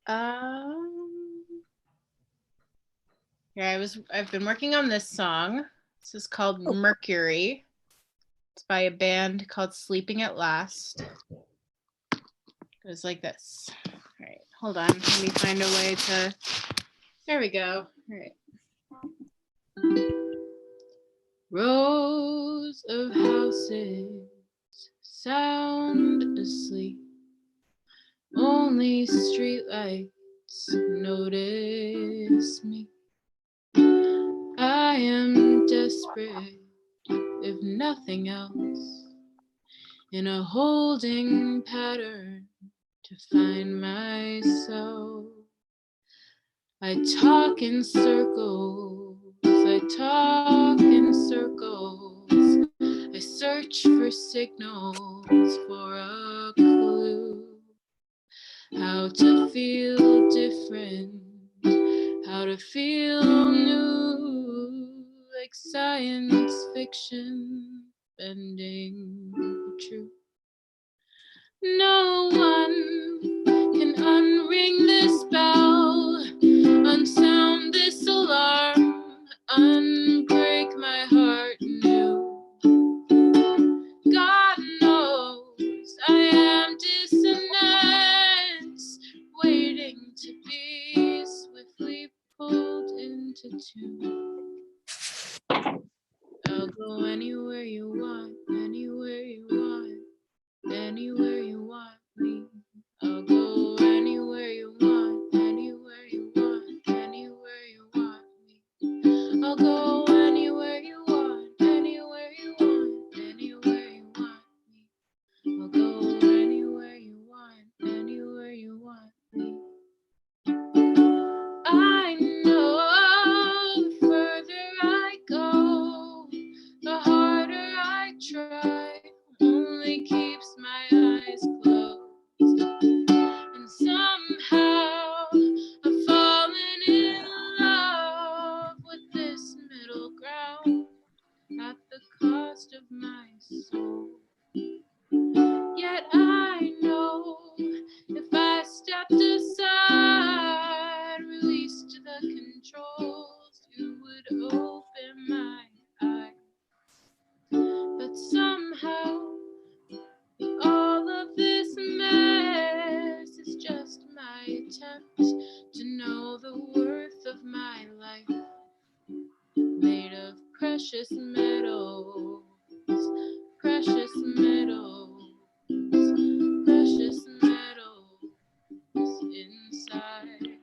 Yeah, I've been working on this song. This is called Mercury. It's by a band called Sleeping at Last. It goes like this. All right, hold on. Let me find a way to. There we go. All right. Rows of houses sound asleep. Only streetlights notice me. I am desperate, if nothing else, in a holding pattern to find myself. I talk in circles, I talk in circles. I search for signals, for a clue. How to feel different, how to feel new, like science fiction bending the truth. No one can unring this bell, unsound this alarm, unbreak my heart new. God knows I am dissonance, waiting to be swiftly pulled into tune. I'll go anywhere you want, anywhere you want, anywhere you want me. I'll go anywhere you want, anywhere you want, anywhere you want me. I'll go anywhere you want, anywhere you want, anywhere you want me. I'll go anywhere you want, anywhere you want me. I know the further I go, the harder I try, only keeps my eyes closed. And somehow I've fallen in love with this middle ground at the cost of my soul. Yet I know if I stepped aside, released the controls, you would open my eyes. But somehow all of this mess is just my attempt to know the worth of my life, made of precious metals, precious metals, precious metals inside,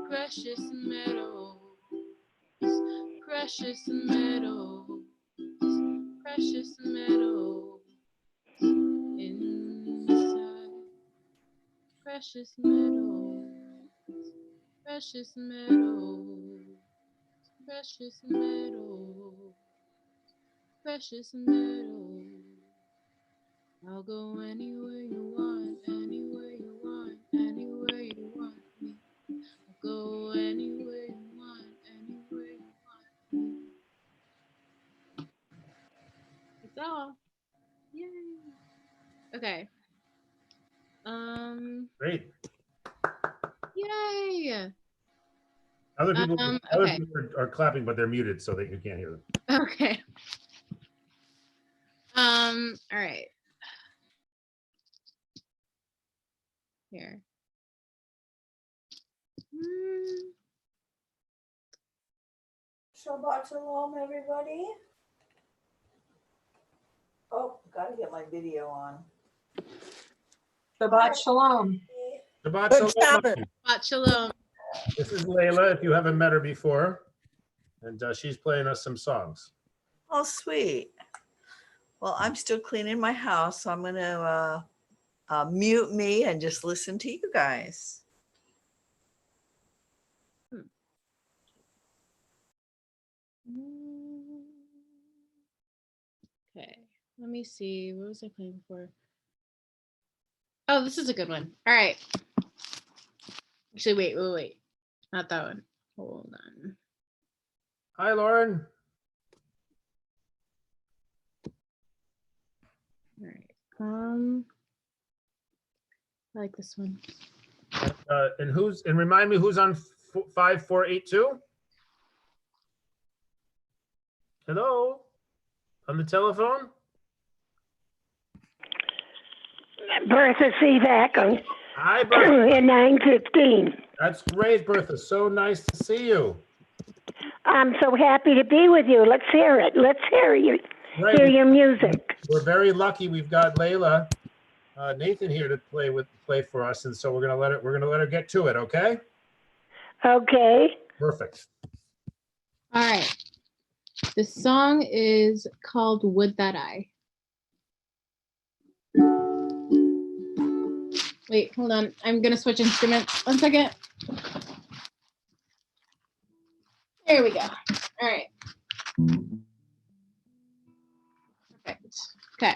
precious metals, precious metals, precious metals inside, precious metals, precious metals, precious metals, precious metals. I'll go anywhere you want, anywhere you want, anywhere you want me. I'll go anywhere you want, anywhere you want me. That's all. Yay. Okay. Great. Yay. Other people, okay. are clapping, but they're muted so that you can't hear them. Okay. All right. Here. Shabbat shalom, everybody. Oh, gotta get my video on. Shabbat shalom. Shabbat Good shalom. Shabbat shalom. This is Layla, if you haven't met her before, and she's playing us some songs. Oh, sweet. Well, I'm still cleaning my house, so I'm going to mute me and just listen to you guys. Okay, let me see. What was I playing for? Oh, this is a good one. All right. Actually, wait. Not that one. Hold on. Hi, Lauren. All right. I like this one. And remind me who's on 5482? Hello? On the telephone? Bertha Sevac on Hi, Bertha. in 915. That's great, Bertha. So nice to see you. I'm so happy to be with you. Let's hear it. Let's hear you. Right. Hear your music. We're very lucky. We've got Layla Nathan here to play for us, and so we're gonna let her get to it. Okay. Okay. Perfect. All right. The song is called Would That I. Wait, hold on. I'm going to switch instruments. 1 second. There we go. All right. Perfect. Okay.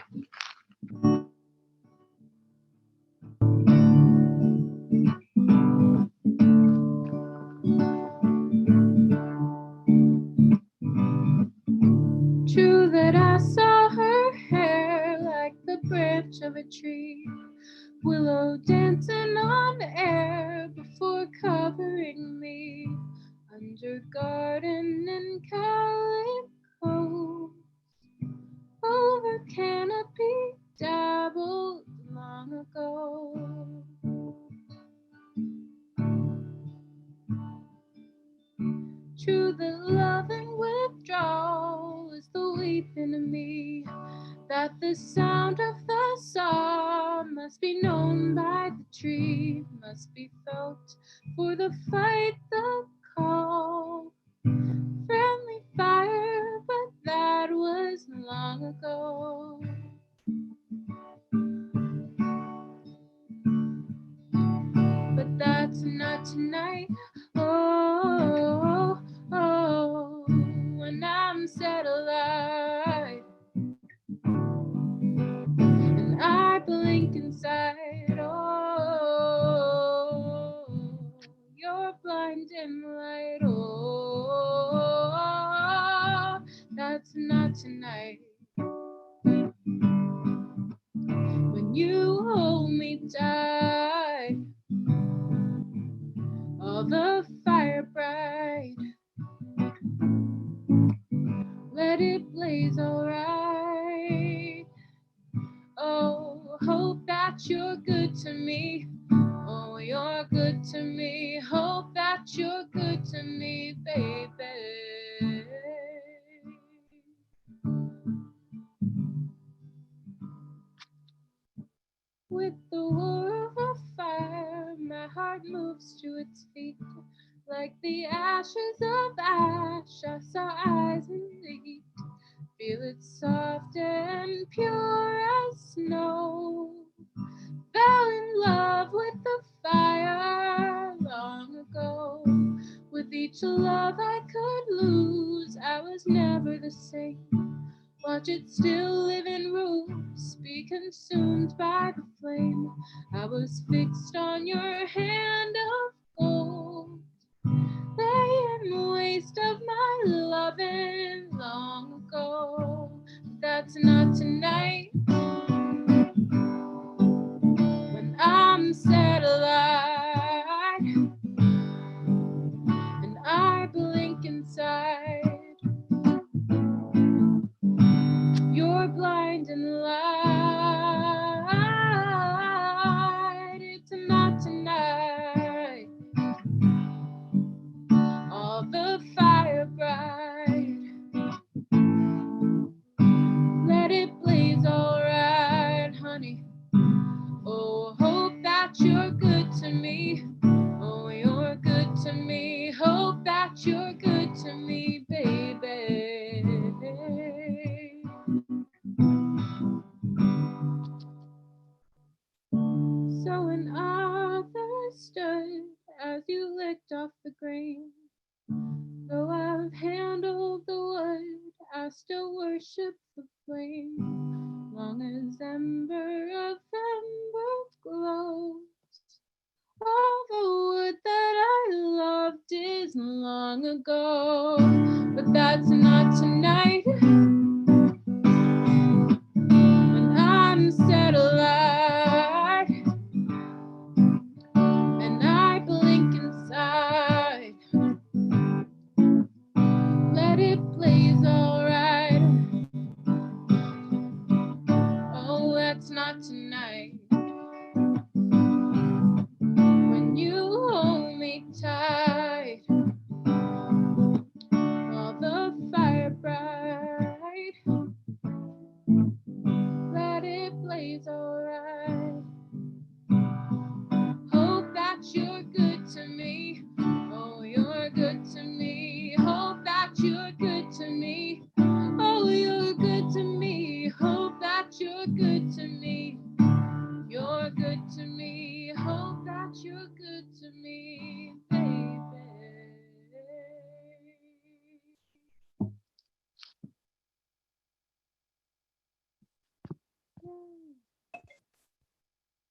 True that I saw her hair like the branch of a tree, willow dancing on air before covering me, under garden and calico, over canopy dabbled long ago. True that love and withdrawal is the weeping in me, that the sound of the saw must be known by the tree, must be felt for the fight, the call. Friendly fire, but that was long ago. But that's not tonight. Oh, oh, oh, when I'm set alight and I blink inside. Oh, you're blinding light. Oh, that's not tonight. When you hold me tight, all the fire bright, let it blaze alright. Oh, hope that you're good to me. Oh, you're good to me. Hope that you're good to me, baby. With the roar of a fire, my heart moves to its feet. Like the ashes of ash, I saw eyes in the heat. Feel it soft and pure as snow. Fell in love with the fire long ago. With each love I could lose, I was never the same. Watch it still live in rooms, be consumed by the flame. I was fixed on your hand of gold, lay in waste of my loving long ago. But that's not tonight. When I'm set alight and I blink inside, you're blinding light. It's not tonight. All the fire bright, let it blaze alright, honey. Oh, hope that you're good to me. Oh, you're good to me. Hope that you're good to me, baby. So when others stood as you licked off the grain, though I've handled the wood, I still worship the flame. Long as ember of ember glows, all the wood that I loved is long ago. But that's not tonight. When I'm set alight and I that you're good to me, baby.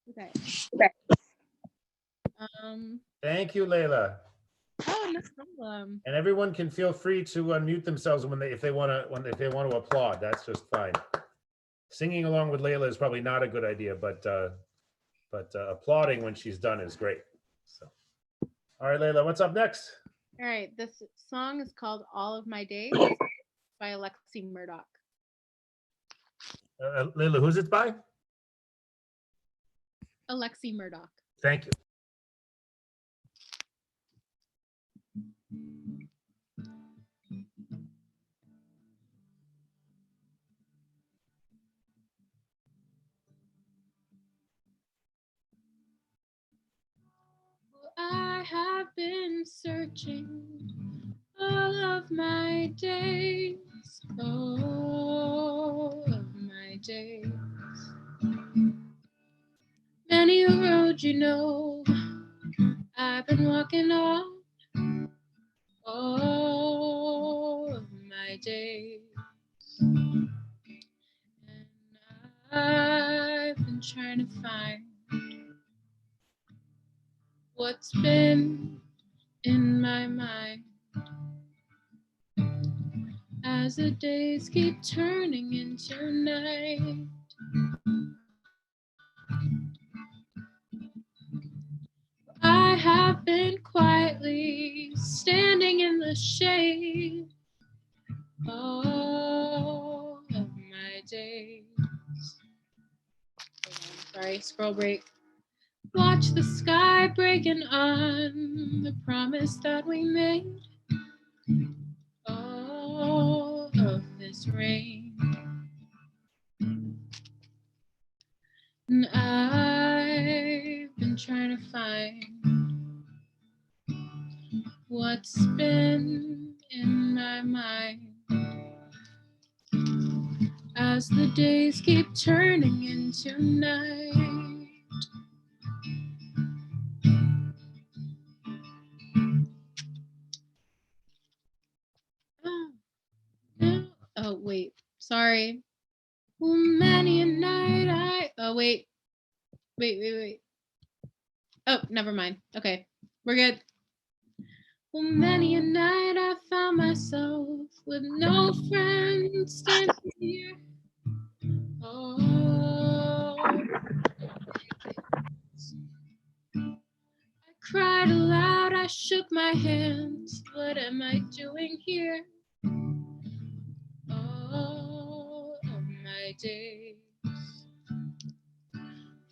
Okay. Thank you, Layla. Oh, no problem. And everyone can feel free to unmute themselves when if they want to applaud. That's just fine. Singing along with Layla is probably not a good idea, but applauding when she's done is great. So, all right, Layla, what's up next? All right, this song is called "All of My Days" by Alexi Murdoch. Layla, who's it by? Alexi Murdoch. Thank you. I have been searching all of my days, all of my days. Many a road, you know, I've been walking on all of my days. And I've been trying to find what's been in my mind as the days keep turning into night. I have been quietly standing in the shade all of my days. Sorry, scroll break. Watch the sky breaking on the promise that we made. All of this rain. And I've been trying to find what's been in my mind as the days keep turning into night. Oh, wait, sorry. Well, many a night wait. Oh, never mind. Okay, we're good. Well, many a night I found myself with no friends standing here. Oh, I cried aloud, I shook my hands. What am I doing here? All of my days.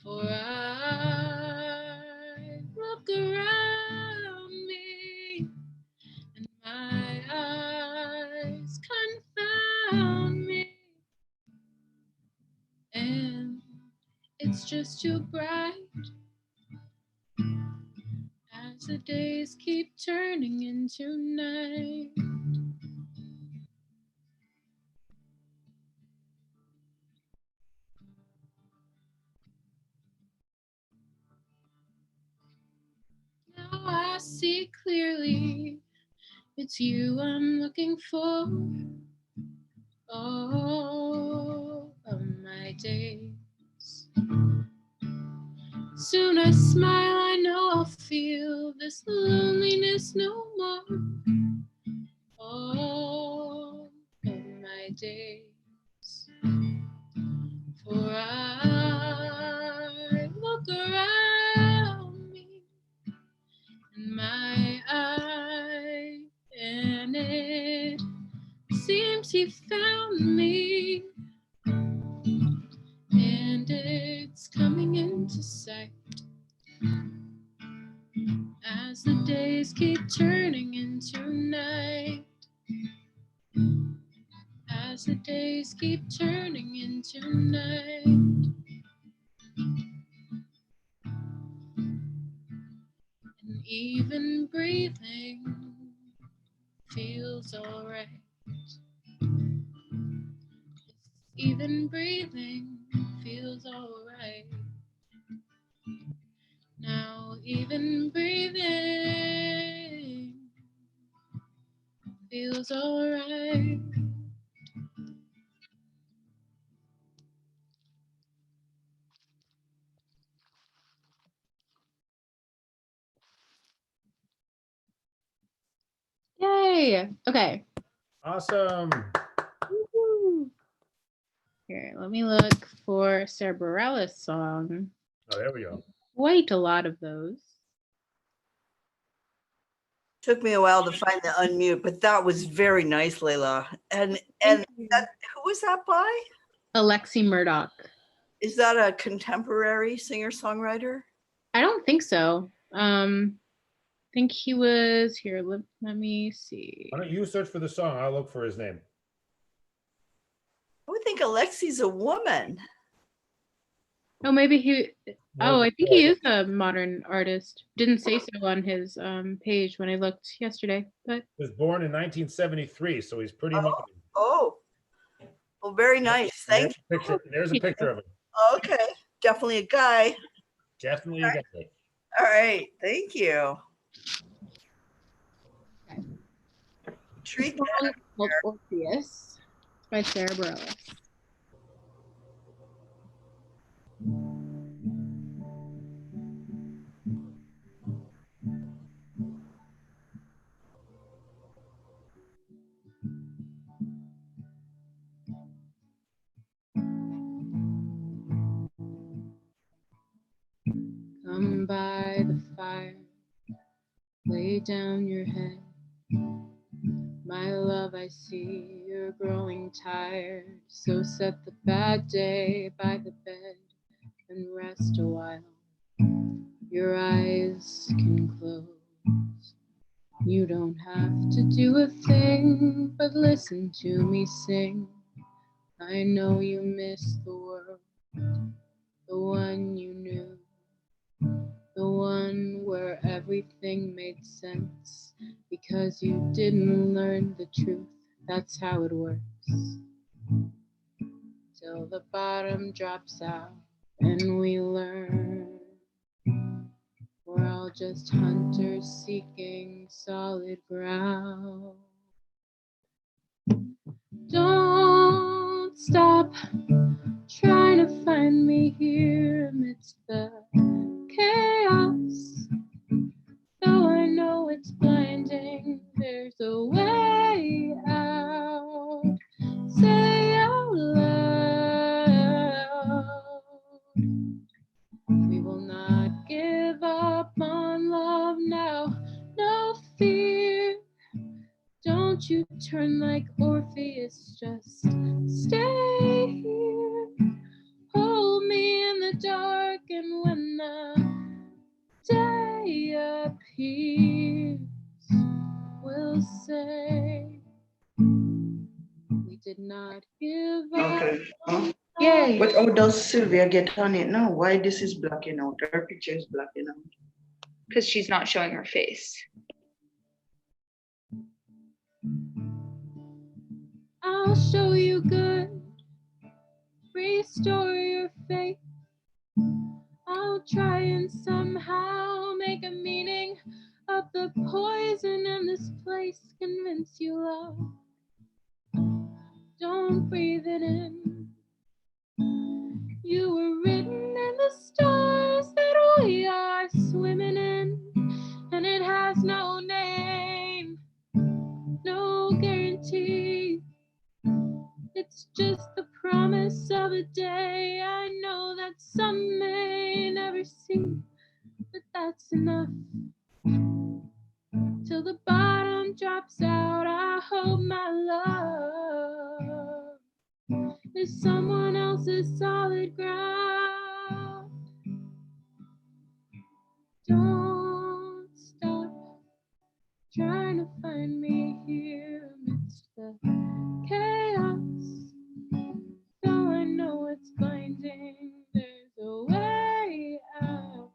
For I look around me and my eyes confound me, and it's just too bright as the days keep turning into night. Now I see clearly, it's you I'm looking for. All of my days. Soon I smile, I know I'll feel this loneliness no more. All of my days. For I look around me in my eye, and it seems he found me, and it's coming into sight as the days keep turning into night. As the days keep turning into night. And even breathing feels alright. Even breathing feels alright. Now even breathing feels alright. Yay! Okay. Awesome. Woo-hoo. Here, let me look for Sarah Bareilles song. Oh, there we go. Quite a lot of those. Took me a while to find the unmute, but that was very nice, Layla. And Thank you. that, who was that by? Alexi Murdoch. Is that a contemporary singer-songwriter? I don't think so. I think he was here. Let me see. Why don't you search for the song? I'll look for his name. I would think Alexi's a woman. Oh, maybe he. Oh, Was I think he is a modern artist. Didn't say so on his page when I looked yesterday, but was born in 1973, so he's pretty modern. Oh, well, very nice. Thank you. There's a picture of him. Okay, definitely a guy. Definitely a guy. All right, thank you. Treat the song is called Orpheus by Sarah Bareilles. Come by the fire, lay down your head. My love, I see you're growing tired, so set the bad day by the bed and rest a while. Your eyes can close. You don't have to do a thing, but listen to me sing. I know you miss the world, the one you knew, the one where everything made sense, because you didn't learn the truth. That's how it works. Till the bottom drops out and we learn we're all just hunters seeking solid ground. Don't stop trying to find me here amidst the chaos. Though I know it's blinding, there's a way out. Say out loud. We will not give up on love now. No fear. Don't you turn like Orpheus, just stay here. Hold me in the dark, and when the day appears, we'll say we did not give up. Okay. Yay. But how does Sylvia get on it now? Why this is blacking out? Her picture is blacking out. Because she's not showing her face. I'll show you good. Restore your faith. I'll try and somehow make a meaning of the poison in this place. Convince you love. Don't breathe it in. You were written in the stars that we are swimming in, and it has no name, no guarantee. It's just the promise of a day I know that some may never see, but that's enough. Till the bottom drops out, I hope my love is someone else's solid ground. Don't stop trying to find me here amidst the chaos. Though I know it's blinding, there's a way out.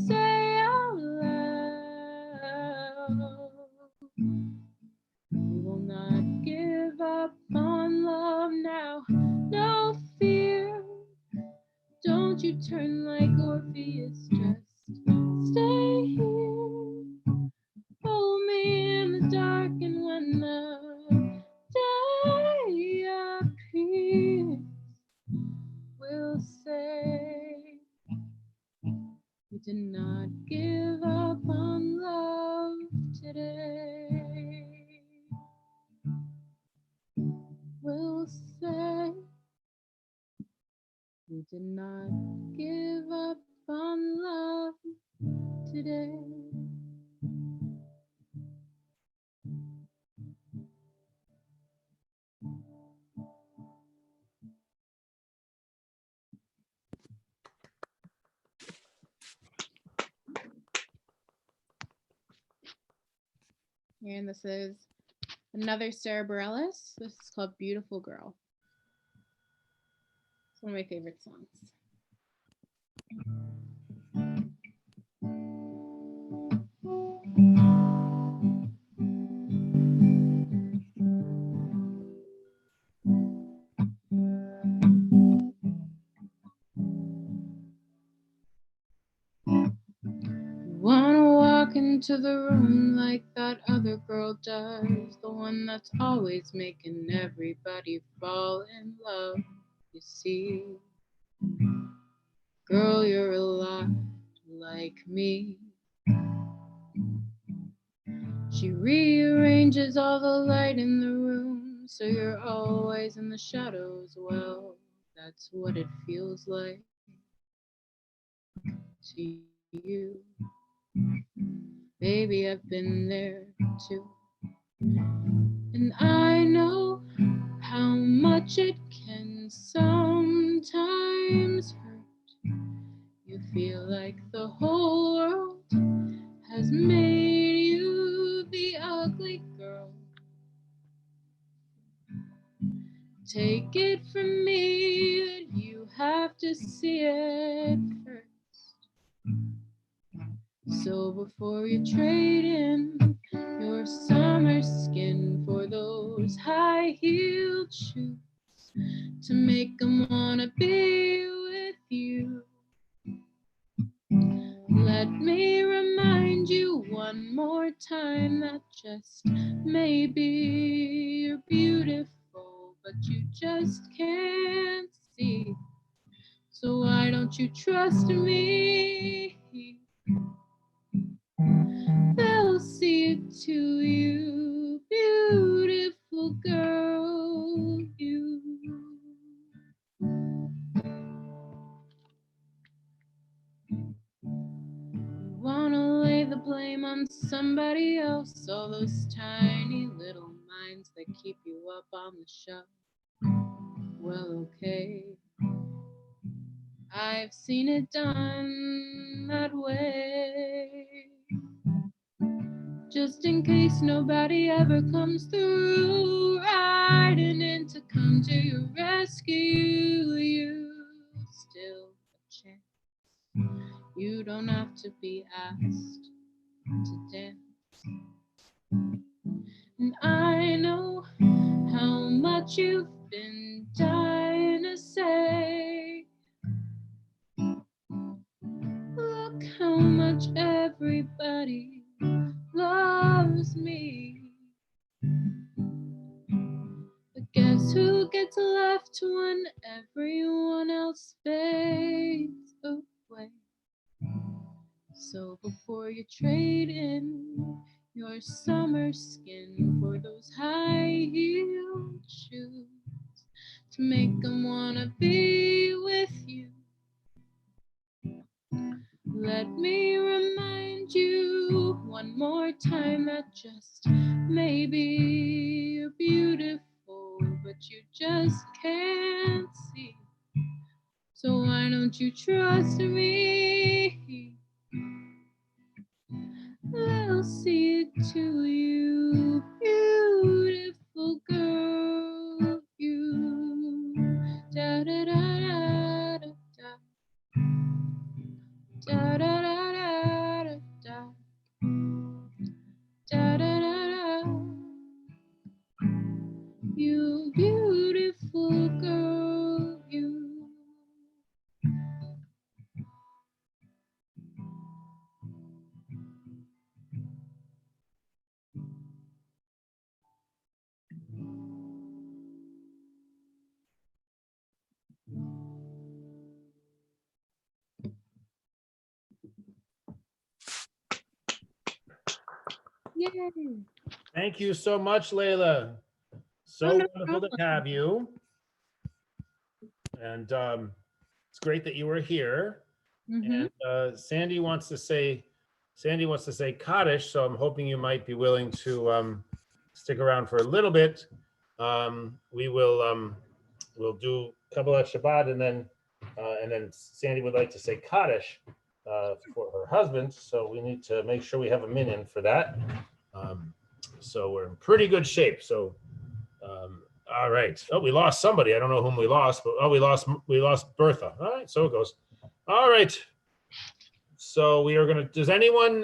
Say out loud. We will not give up on love now. No fear. Don't you turn like Orpheus, just give up on love today. We'll say we did not give up on love today. And this is another Sarah Bareilles. This is called Beautiful Girl. It's one of my favorite songs. Wanna walk into the room like that other girl does, the one that's always making everybody fall in love. You see, girl, you're a lot like me. She rearranges all the light in the room, so you're always in the shadows. Well, that's what it feels like to you. Baby, I've been there too. And I know how much it can sometimes hurt. You feel like the whole world has made you the ugly girl. Take it from me that you have to see it first. So before you trade in your summer skin for those high-heeled shoes to make them wanna be with you, let me remind you one more time that just maybe you're beautiful, but you just can't see. So why don't you trust me? They'll see it to you, beautiful girl, you. Wanna lay the blame on somebody else, all those tiny little minds that keep you up on the shelf. Well, okay, I've seen it done that way. Just in case nobody ever comes through, riding in to come to your rescue, you still a chance. You don't have to be asked to dance. And I know how much you've been dying to say. Look how much everybody loves me. But guess who gets left when everyone else fades away? So before you trade in your summer skin for those high-heeled shoes to make them wanna be with you, let me remind you one more time that just maybe you're beautiful, but you just can't see. So why don't you trust me? They'll see it to you, beautiful girl, you. Da da da da da da da da da da da da da da da. You beautiful girl, you. Yay. Thank you so much, Layla. So Oh, no wonderful to problem. have you. And it's great that you were here. Mhm. And Sandy wants to say Kaddish, so I'm hoping you might be willing to stick around for a little bit. We'll do Kabbalah Shabbat, and then Sandy would like to say Kaddish for her husband. So we need to make sure we have a minyan for that. So we're in pretty good shape. So all right. Oh, we lost somebody. I don't know whom we lost, but we lost Bertha. All right, so it goes. All right. So we are gonna. Does anyone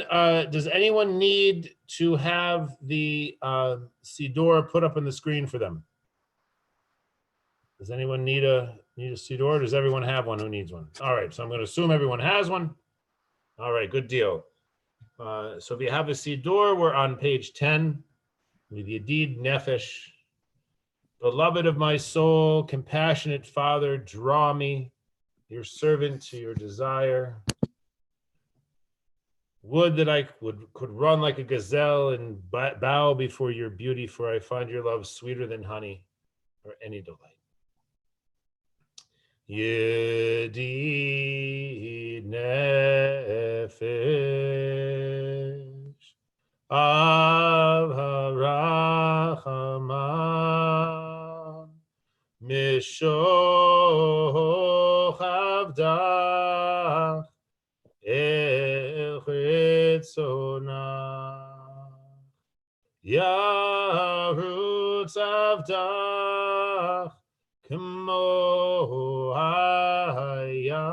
need to have the Siddur put up on the screen for them? Does anyone need a Siddur? Does everyone have one who needs one? All right. So I'm going to assume everyone has one. All right. Good deal. So if you have a Siddur, we're on page 10 with Yedid Nefesh. Beloved of my soul, compassionate Father, draw me, your servant, to your desire. Would that I could run like a gazelle and bow before your beauty, for I find your love sweeter than honey or any delight. Yedid nefesh av harachama mishoch avdach el chitzonach yarutz avdach Kmo haya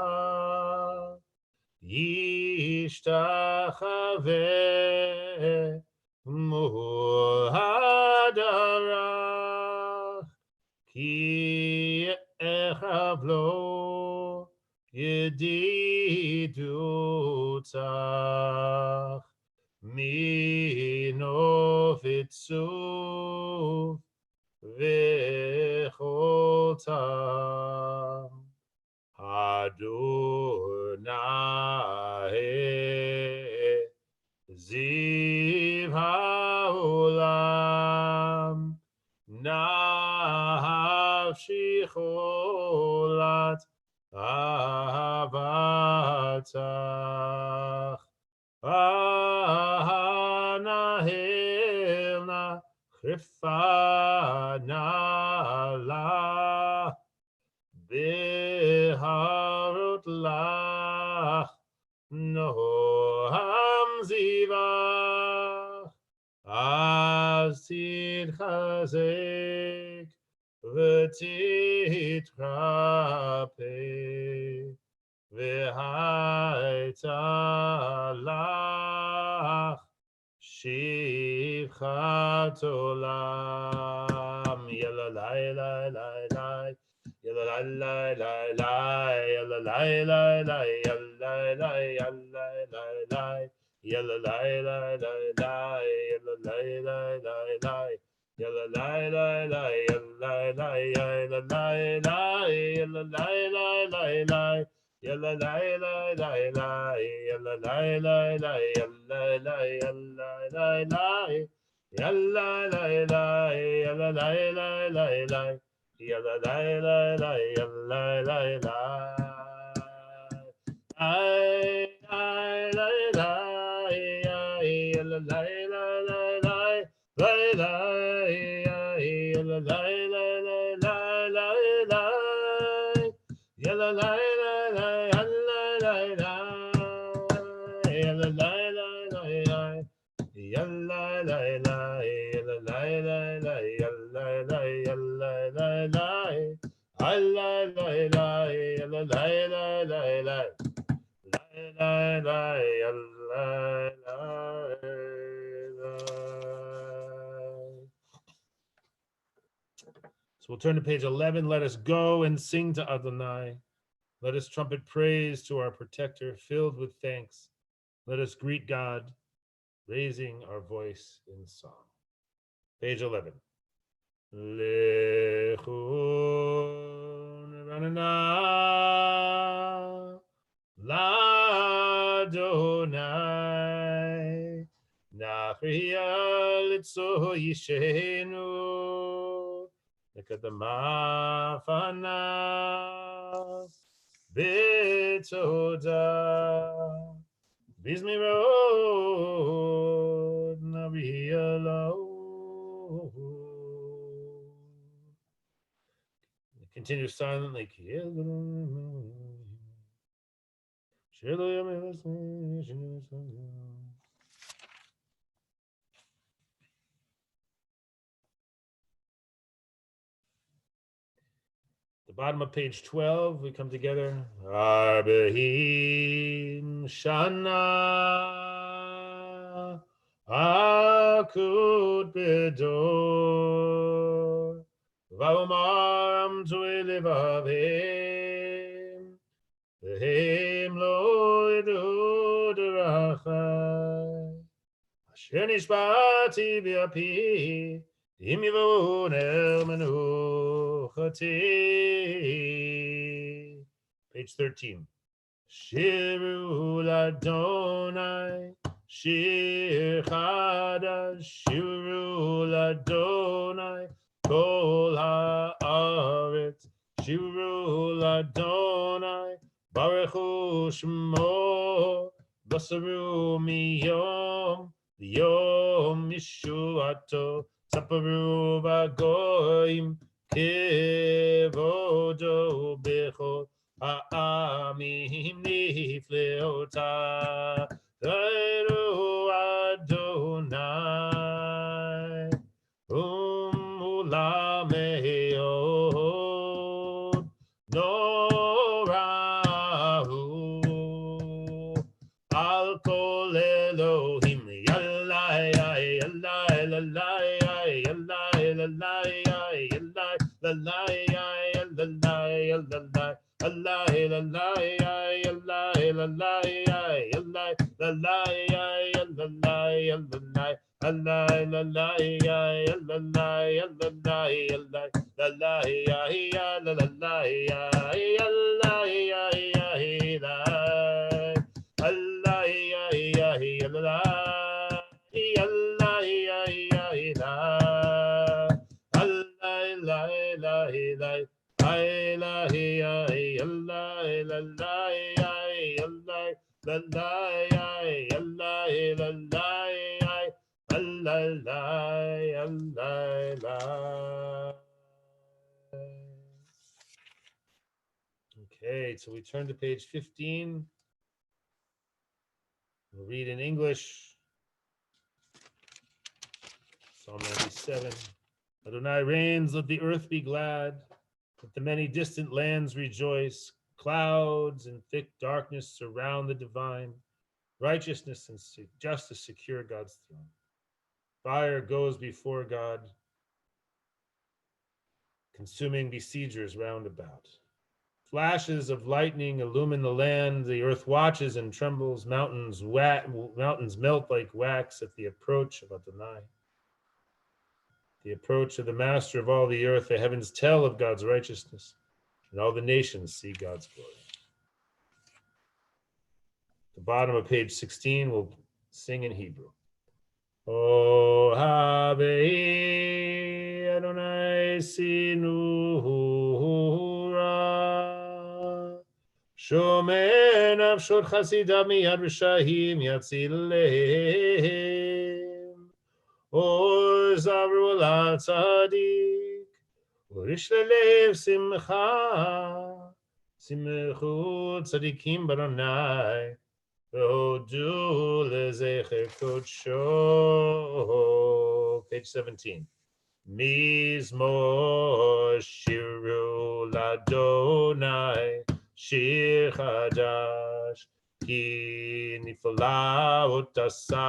yishtachave muhadarach ki echavlo yedidutzach minofitzu V'chota Adonai Ziv ha'olam Nafshi cholat avatach Ahanahilna Chifana Biharut lach Noham zivach Az titchazek V'titrape V'haita lach Shivchat olam, yalla lai lai lai lai, yalla lai lai lai lai, yalla lai lai lai, yalla lai yalla lai lai, yalla lai lai lai lai, yalla lai lai lai lai, yalla lai lai lai, yalla lai yalla lai lai, yalla lai lai lai lai. Yalla lai lai lai lai, yalla lai lai lai, yalla lai yalla lai lai, yalla lai lai, yalla lai lai lai lai, yalla lai lai lai, yalla lai lai. Ai ai lai lai, yalla lai lai lai lai, lai lai, yalla lai lai lai lai lai, yalla lai. So we'll turn to page 11. Let us go and sing to Adonai. Let us trumpet praise to our protector, filled with thanks. Let us greet God, raising our voice in song. Page 11. Lechun ranana ladonai nach Achriya litzo yishenu nekadama fanas betoda bizmirod nabiyalo. Continue silently. The bottom of page 12, we come together. Arbehim Shana Akut Bedor Vaomaram Tuelevavim Vehem Lo Yedu Derachai Asher Nishbati V'api Im Yivon El Menuchati. Page 13. Shiru Ladonai Shir Chadash Shiru Ladonai Kol Haaretz Shiru Ladonai Baruch Hu Shmo Basaru Miyom Yom Yeshuato Saparu Vagoim Kevodo Bechol Ha'amim Nifleota Dairu Adonai Ulameod Norahu Al Kol Elohim Yallai Yallai Yallai Yallai Yallai Yallai Yallai Allah, Allah, Allah, Okay, so we turn to page 15. We'll read in English. Psalm 97. Adonai reigns, let the earth be glad. Let the many distant lands rejoice. Clouds and thick darkness surround the divine. Righteousness and justice secure God's throne. Fire goes before God, consuming besiegers round about. Flashes of lightning illumine the land. The earth watches and trembles. Mountains melt like wax at the approach of Adonai. The approach of the master of all the earth. The heavens tell of God's righteousness, and all the nations see God's glory. The bottom of page 16, we'll sing in Hebrew. O Habei Adonai Sinura Shomer Nafshot Chasidav Miyad Rishayim Yatzilem O Zavru Ala Tzadik Urish Lelev Simcha Simchu Tzadikim Baronai Page 17. Mizmor Shiru Ladonai Shir Chadash Ki Nifla Otasa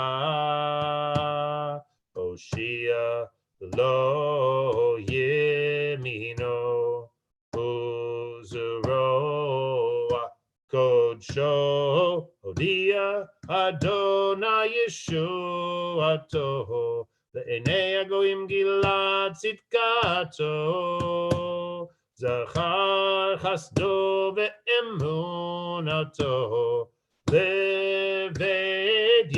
Oshia Lo Yemino Uzuro Kodsho Odia Adonai Yeshuato Le'enei Hagoyim Gilad Tzidkato Zachar Chasdo Ve'emunato Leved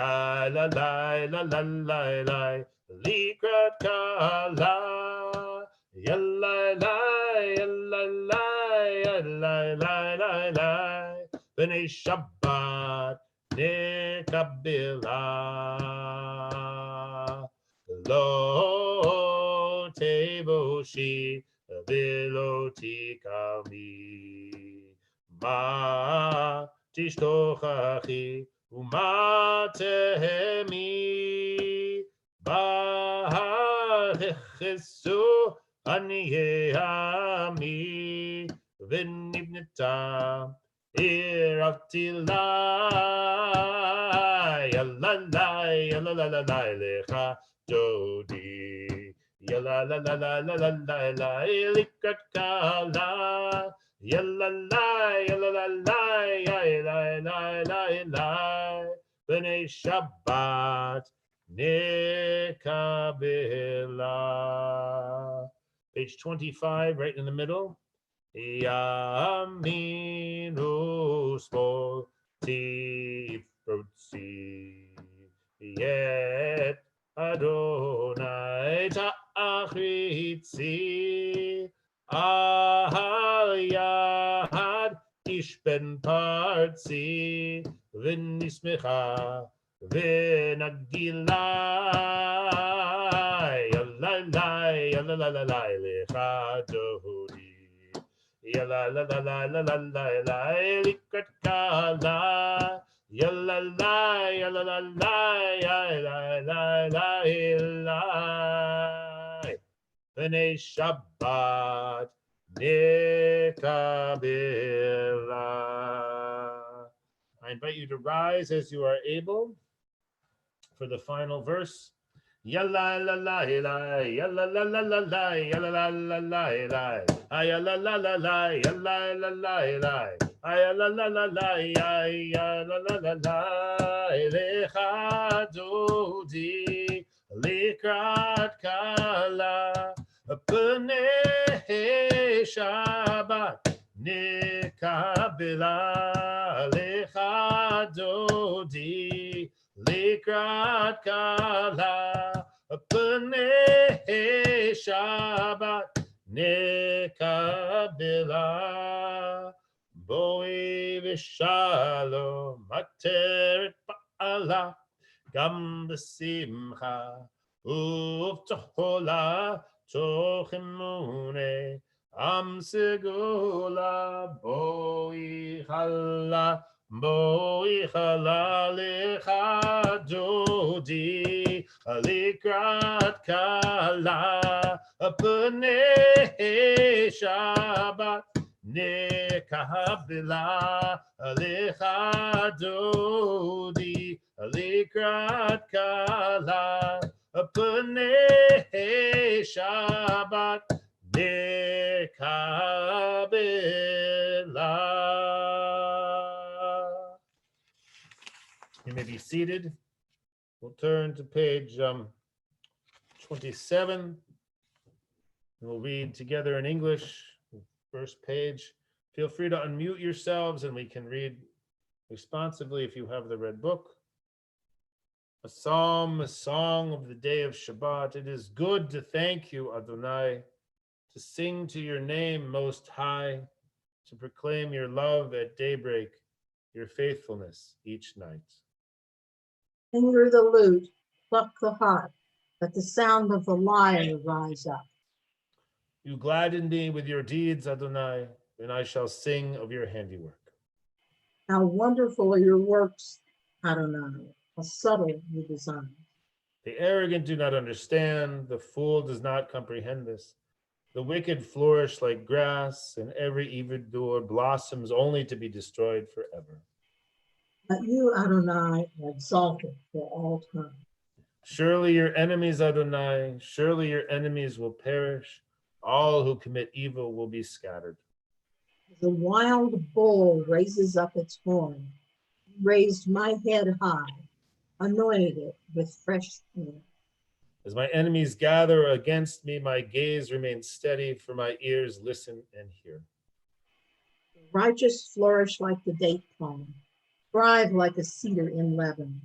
ya la la la la la la, likrat kala, ya la la ya la la ya la la la la, b'nei Shabbat nekabila, lo tevoshi velo tikami, ma tishtochachi Uma tehemi bahachesu aniyami v'nibnita iratilai yalalai yalalalai lecha dodi yalalalai likrat kala yalalai yalalai b'nei Shabbat nekabela. Page 25, right in the middle. Yaminu smol tifrotzi yet Adonai ta'achritzi ahal yad ish ben partzi v'nismecha v'nagilai yalalai yalalai lecha dodi yalalai likrat kala yalalai yalalai b'nei Shabbat nekabela. I invite you to rise as you are able for the final verse. Yalla la la la yalla la la la la yalla la la la la ayalla la la la yalla la la la ayalla la la la yalla la la la lecha dodi likrat kala b'nei Shabbat nekabela lecha dodi likrat kala b'nei Shabbat nekabela boi v'shalom materet ba'ala gam b'simcha uv'tohola toch emune am segula boi chala lecha dodi likrat kala b'nei Shabbat nekabela lecha dodi likrat kala b'nei Shabbat nekabela. You may be seated. We'll turn to page 27. And we'll read together in English, first page. Feel free to unmute yourselves and we can read responsively if you have the red book. A psalm, a song of the day of Shabbat. It is good to thank you, Adonai, to sing to your name most high, to proclaim your love at daybreak, your faithfulness each night. Finger the lute, pluck the harp, let the sound of the lyre rise up. You gladden me with your deeds, Adonai, and I shall sing of your handiwork. How wonderful are your works, Adonai, how subtle your design. The arrogant do not understand, the fool does not comprehend this. The wicked flourish like grass, and every evildoer blossoms only to be destroyed forever. But you, Adonai, are exalted for all time. Surely your enemies, Adonai, surely your enemies will perish. All who commit evil will be scattered. As a wild bull raises up its horn, raised my head high, anointed it with fresh oil. As my enemies gather against me, my gaze remains steady, for my ears listen and hear. The righteous flourish like the date palm, thrive like a cedar in Lebanon.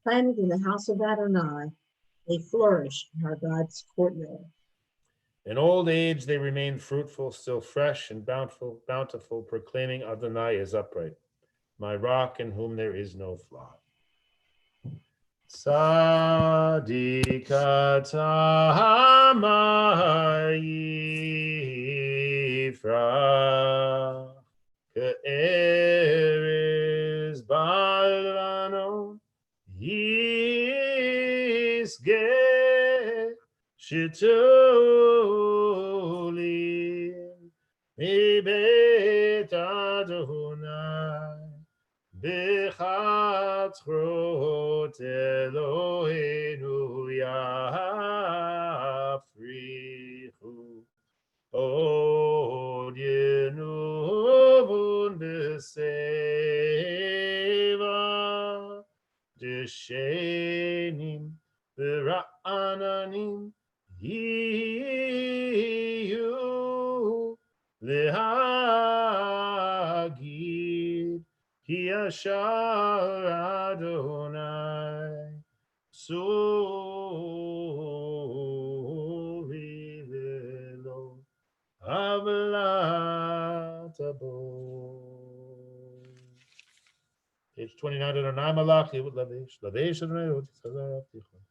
planted in the house of Adonai, they flourish in our God's courtyard. In old age, they remain fruitful, still fresh and bountiful, proclaiming Adonai is upright, my rock in whom there is no flaw. Tzadikata Hamar Yifrach Ke'eres Balvanon Yisgeh Shitolim Mibet Adonai Bechatzrot Eloheinu Yafrichu Od Yenuvun B'Seva Deshenim V'Ra'ananim Yiyu L'Hagid Ki Yashar Adonai Suri Velo Avlatabo. Page 29, Adonai Malach Yehud Lavesh Lavesh Adonai Yehud Tzadar Tichon.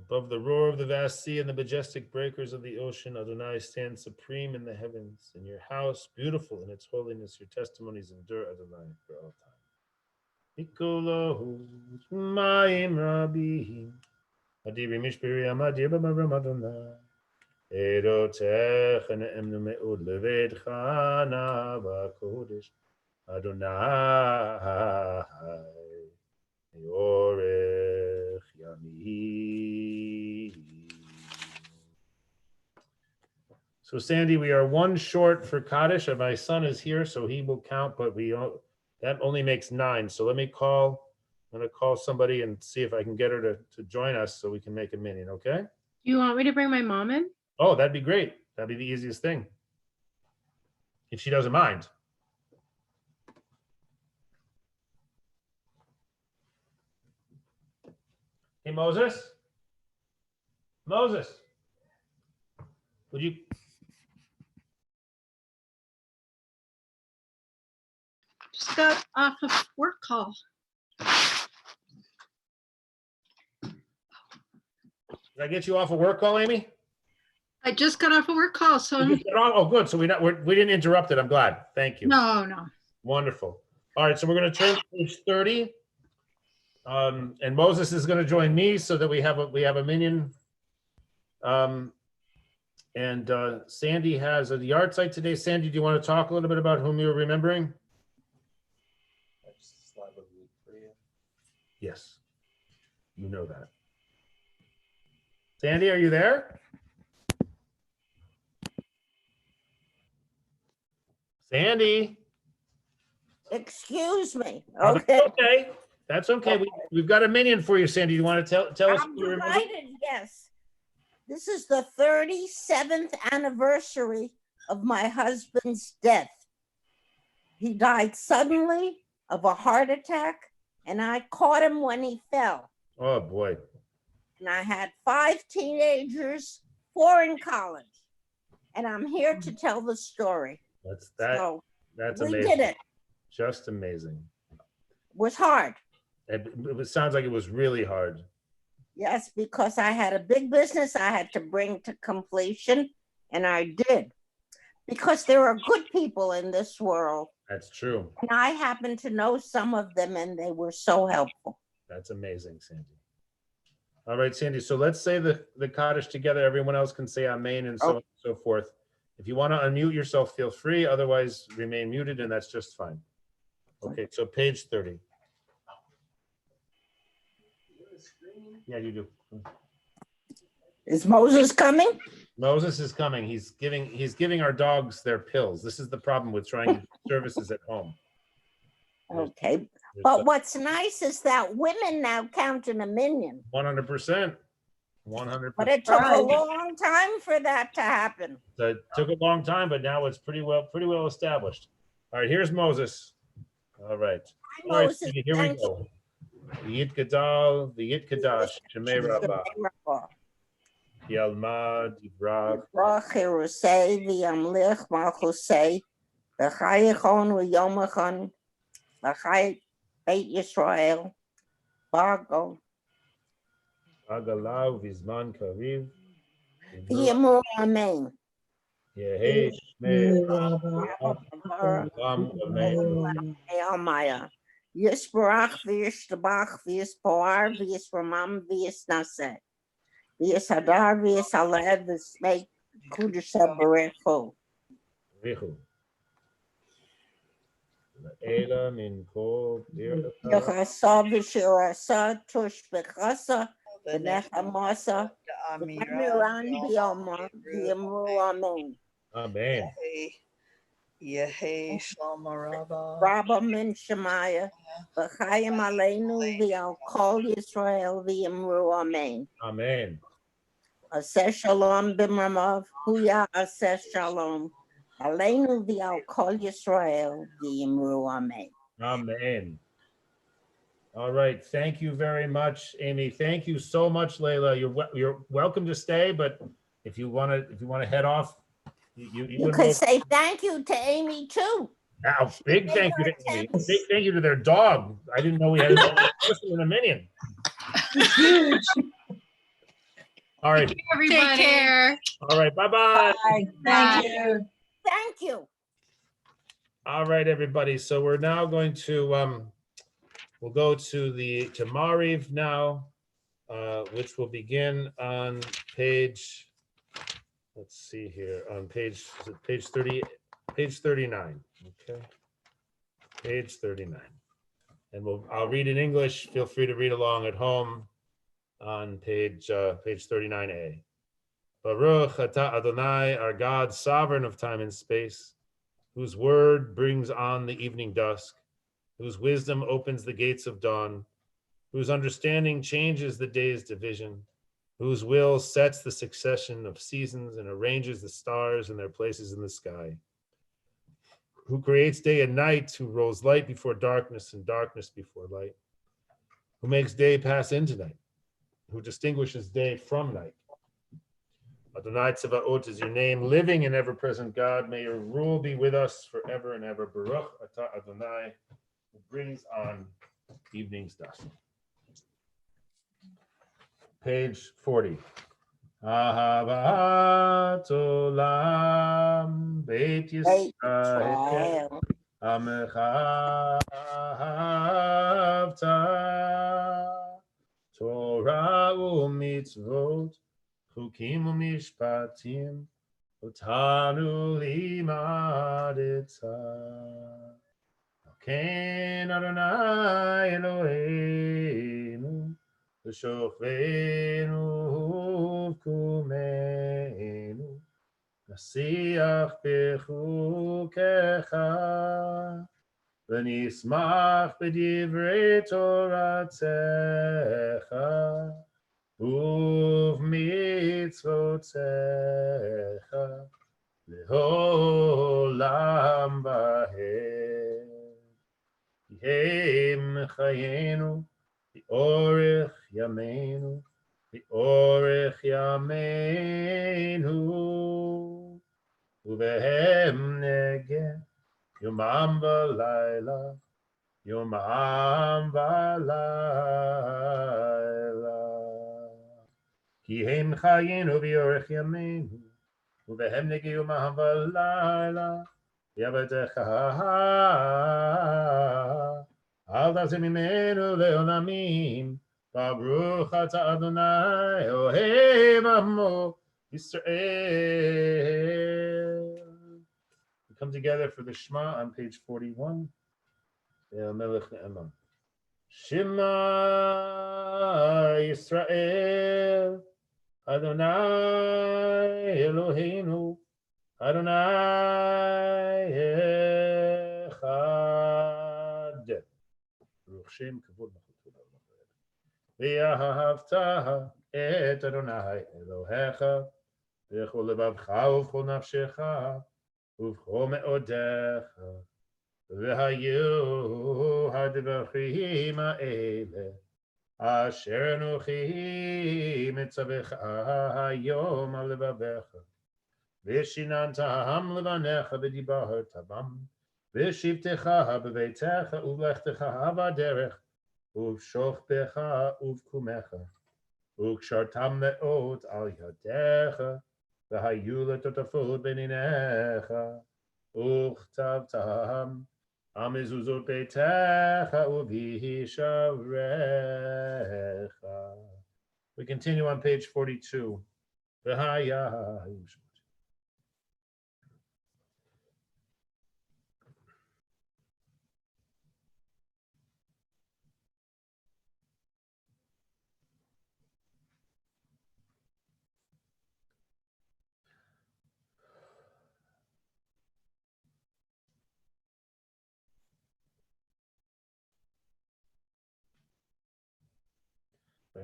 Above the roar of the vast sea and the majestic breakers of the ocean, Adonai stands supreme in the heavens. In your house, beautiful in its holiness, your testimonies endure, Adonai, for all time. Ikolahu Mayim Rabihim Adiri Mishpiri Amadir B'Maram Adonai Erotech Ne'emnu Me'ud Levedcha Nava Kodesh Adonai Yorech Yamim. So Sandy, we are one short for Kaddish, and my son is here, so he will count, but that only makes 9. So I'm going to call somebody and see if I can get her to join us so we can make a minion, okay? Do you want me to bring my mom in? Oh, that'd be great. That'd be the easiest thing. If she doesn't mind. Hey, Moses? Moses, would you? Just got off a work call. Did I get you off a work call, Amy? I just got off a work call, so You just got off? Oh, good. So we didn't interrupt it. I'm glad. Thank you. no. Wonderful. All right, so we're going to turn to page 30. And Moses is going to join me so that we have a minion. And Sandy has a yard site today. Sandy, do you want to talk a little bit about whom you're remembering? Yes, you know that. Sandy, are you there? Sandy. Excuse me. Oh, Okay. okay. That's okay. We've got a minion for you, Sandy. You want to tell us? I'm delighted, yes. This is the 37th anniversary of my husband's death. He died suddenly of a heart attack, and I caught him when he fell. Oh, boy. And I had 5 teenagers, 4 in college. And I'm here to tell the story. That's we amazing. did it. Just amazing. It was hard. It sounds like it was really hard. Yes, because I had a big business I had to bring to completion, and I did. Because there are good people in this world. That's true. And I happen to know some of them, and they were so helpful. That's amazing, Sandy. All right, Sandy. So let's say the Kaddish together. Everyone else can say Amen and so on and so forth. If you want to unmute yourself, feel free. Otherwise, remain muted, and that's just fine. Okay, so page 30. Yeah, you do. Is Moses coming? Moses is coming. He's giving our dogs their pills. This is the problem with trying to do services at home. Okay. But what's nice is that women now count in a minion. 100%. 100%. But it took a long time for that to happen. So it took a long time, but now it's pretty well established. All right, here's Moses. All right. Hi, All right, Moses. sweetie, here we Thank go. The Yit Gadal, the Yit Kadash, Shemei Rabbah, Yalma, Divrach, Baruch Hirusei v'yamlich malchusei v'chayechon v'yomachon v'chay Beit Yisrael Bago Agalau, Vizman, Kariv, v'yamur amen. Yehi, Shmei, Rabba, Ram, Amen. Maya Yisbarach v'yishtabach v'yispoar v'yisramam v'yisnaseh v'yishadar v'yishalev v'smei kudusha barechu. Richu. Ela, Min, Kol, Birchata, Yachasa v'shirasa tush v'chasa v'nechamasa v'amiran v'yamru amen. Amen. Yehi Shalom Rabba. Rabba min Shemaya v'chayim aleinu v'al kol Yisrael v'yamru amen. Amen. Aseh shalom b'mamav huya aseh shalom aleinu v'al kol Yisrael v'yamru amen. Amen. All right. Thank you very much, Amy. Thank you so much, Layla. You're welcome to stay, but if you want to head off, you You could say thank you to Amy too. Now, big thank you to Amy. Big thank you to their dog. I didn't know we had a person in a minion. It's huge. All right. Everybody. Take care. All right. Bye-bye. Thank you. Thank you. All right, everybody. So we're now going to we'll go to Mariv now, which will begin on page. Let's see here on page 30, page 39. Okay, page 39, and I'll read in English. Feel free to read along at home on page 39a. Baruch atah Adonai, our God, sovereign of time and space, whose word brings on the evening dusk, whose wisdom opens the gates of dawn, whose understanding changes the day's division, whose will sets the succession of seasons and arranges the stars in their places in the sky, who creates day and night, who rolls light before darkness and darkness before light, who makes day pass into night, who distinguishes day from night. Adonai Tzevaot is your name, living and ever-present God. May your rule be with us forever and ever. Baruch atah Adonai, who brings on evening's dusk. Page 40. Ahavat olam Beit Yisrael Amecha ahavta Torah u'mitzvot Chukim u'mishpatim Otanu limadetza Ken Adonai Eloheinu V'shofenu v'kumenu Nasiach b'chukecha V'nismach b'divrei toratzecha Uv'mitzvotzecha Le'olam v'ahed Yehem chayenu Orech Yameinu, Orech Yameinu, Uvehem Negeh, Yomam V'Layla, Yomam V'Layla. Ki Hem Chayenu V'Orech Yameinu, Uvehem Negeh Yomam V'Layla, Yavadecha. Al tazeh mimenu leolamim, Baruch atah Adonai, Ohev amo Yisrael. We come together for the Shema on page 41. El Melech Ne'eman. Shema Yisrael, Adonai Eloheinu, Adonai Echad. Shem kavod v'ahavta et Adonai Elohecha v'chol levavcha uv'chol nafshecha uv'chol me'odecha והיו הדברים האלה אשר אנוכי מצווך היום על לבביך, ושיננתם לבניך ודיברת בם, ושבתך בביתך ובלכתך בדרך, ובשוכבך ובקומך, וקשרתם מאוד על ידיך, והיו לטוטפות בין עיניך, וכתבתם על מזוזות ביתך ובשעריך. We continue on page 42. והיה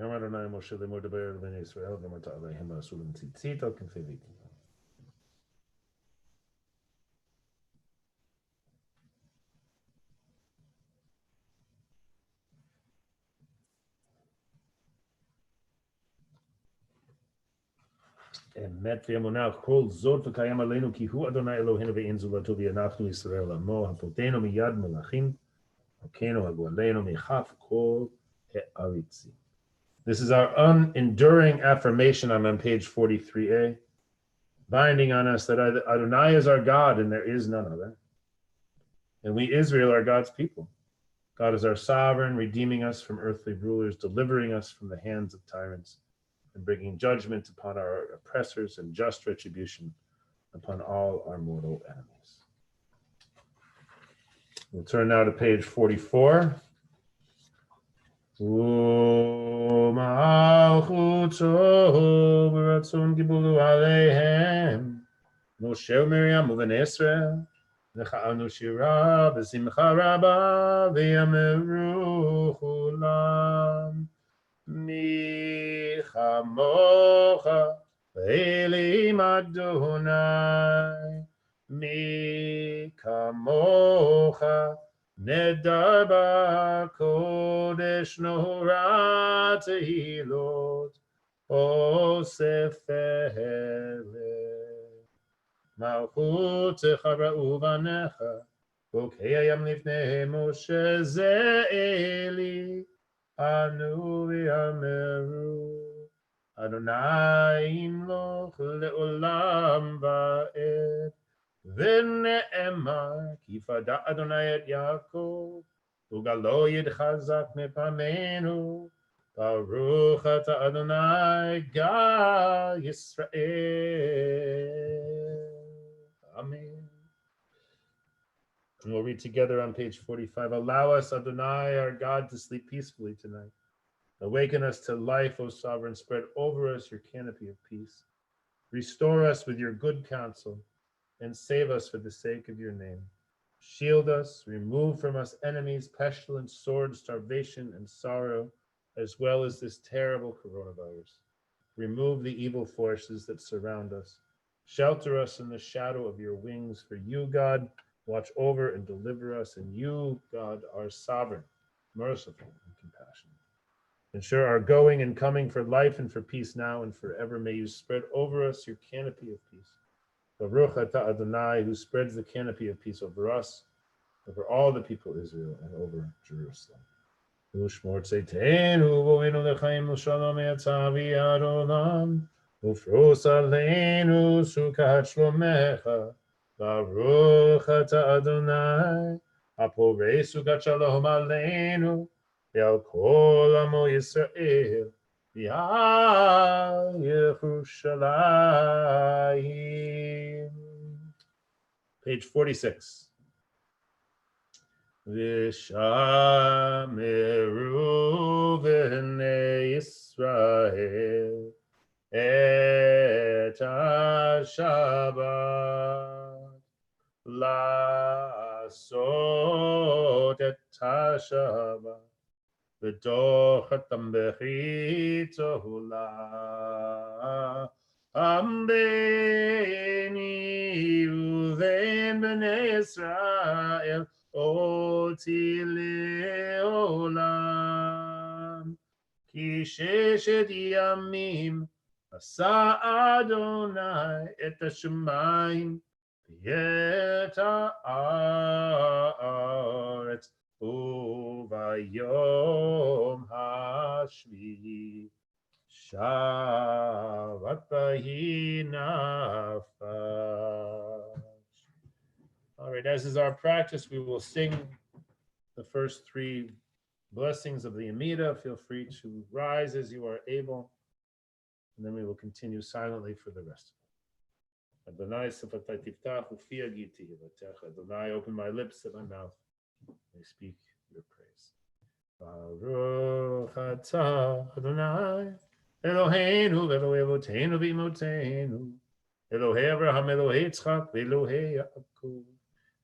ויאמר אדוני משה לאמור דבר אל בני ישראל ואמרת עליהם ועשו להם ציצית על כנפי ביתם. אמת ואמונה כל זאת וקיים עלינו כי הוא אדוני אלוהינו ואין זולתו ואנחנו ישראל עמו הפותנו מיד מלאכים הלכנו הגואלנו מכף כל העריצים. This is our unenduring affirmation. I'm on page 43a, binding on us that Adonai is our God and there is none other. And we, Israel, are God's people. God is our sovereign, redeeming us from earthly rulers, delivering us from the hands of tyrants, and bringing judgment upon our oppressors and just retribution upon all our mortal enemies. We'll turn now to page 44. ומלכותו ברצון קיבלו עליהם משה ומרים ובני ישראל וחרנו שירה בשמחה רבה ויאמרו כולם מי כמוך ואלים אדוני מי כמוך נדר בקודש נורא תהילות אוסף פלא מלכותך ראו בניך בוקע ים לפני משה זה אלי אנו ויאמרו אדוני ימלוך לעולם ועד ונאמר כי פדה אדוני את יעקב וגלו יתחזק מפנינו ברוך אתה אדוני גא ישראל. Amen. And we'll read together on page 45. Allow us, Adonai, our God, to sleep peacefully tonight. Awaken us to life, O sovereign. Spread over us your canopy of peace. Restore us with your good counsel and save us for the sake of your name. Shield us, remove from us enemies, pestilence, sword, starvation, and sorrow, as well as this terrible coronavirus. Remove the evil forces that surround us. Shelter us in the shadow of your wings, for you, God, watch over and deliver us, and you, God, are sovereign, merciful, and compassionate. Ensure our going and coming for life and for peace now and forever. May you spread over us your canopy of peace. Baruch atah Adonai, who spreads the canopy of peace over us, over all the people of Israel, and over Jerusalem. Ushmor tzeitenu v'oinu lechaim l'shalom etzah v'yad olam ufros aleinu sukat shlomecha Baruch atah Adonai haporei sukat shalom aleinu ve'al kol amo Yisrael v'al Yerushalayim. Page 46. V'shameru b'nei Yisrael et ha-Shabbat la'asot et ha-Shabbat v'toch hatam b'chito la'am b'ni u'vein b'nei Yisrael אותי לעולם. כי ששת ימים עשה אדוני את השמיים ואת הארץ, וביום השביעי שבת ויהי נפש. All right, as is our practice, we will sing the first three blessings of the Amida. Feel free to rise as you are able, and then we will continue silently for the rest of it. Adonai sefatai tiftach ufi agiti levatecha. Adonai, open my lips and my mouth may speak your praise. Baruch atah Adonai Eloheinu ve'Elokei Avotenu v'imotenu, Elohei Avraham, Elohei Yitzchak, Elohei Yaakov,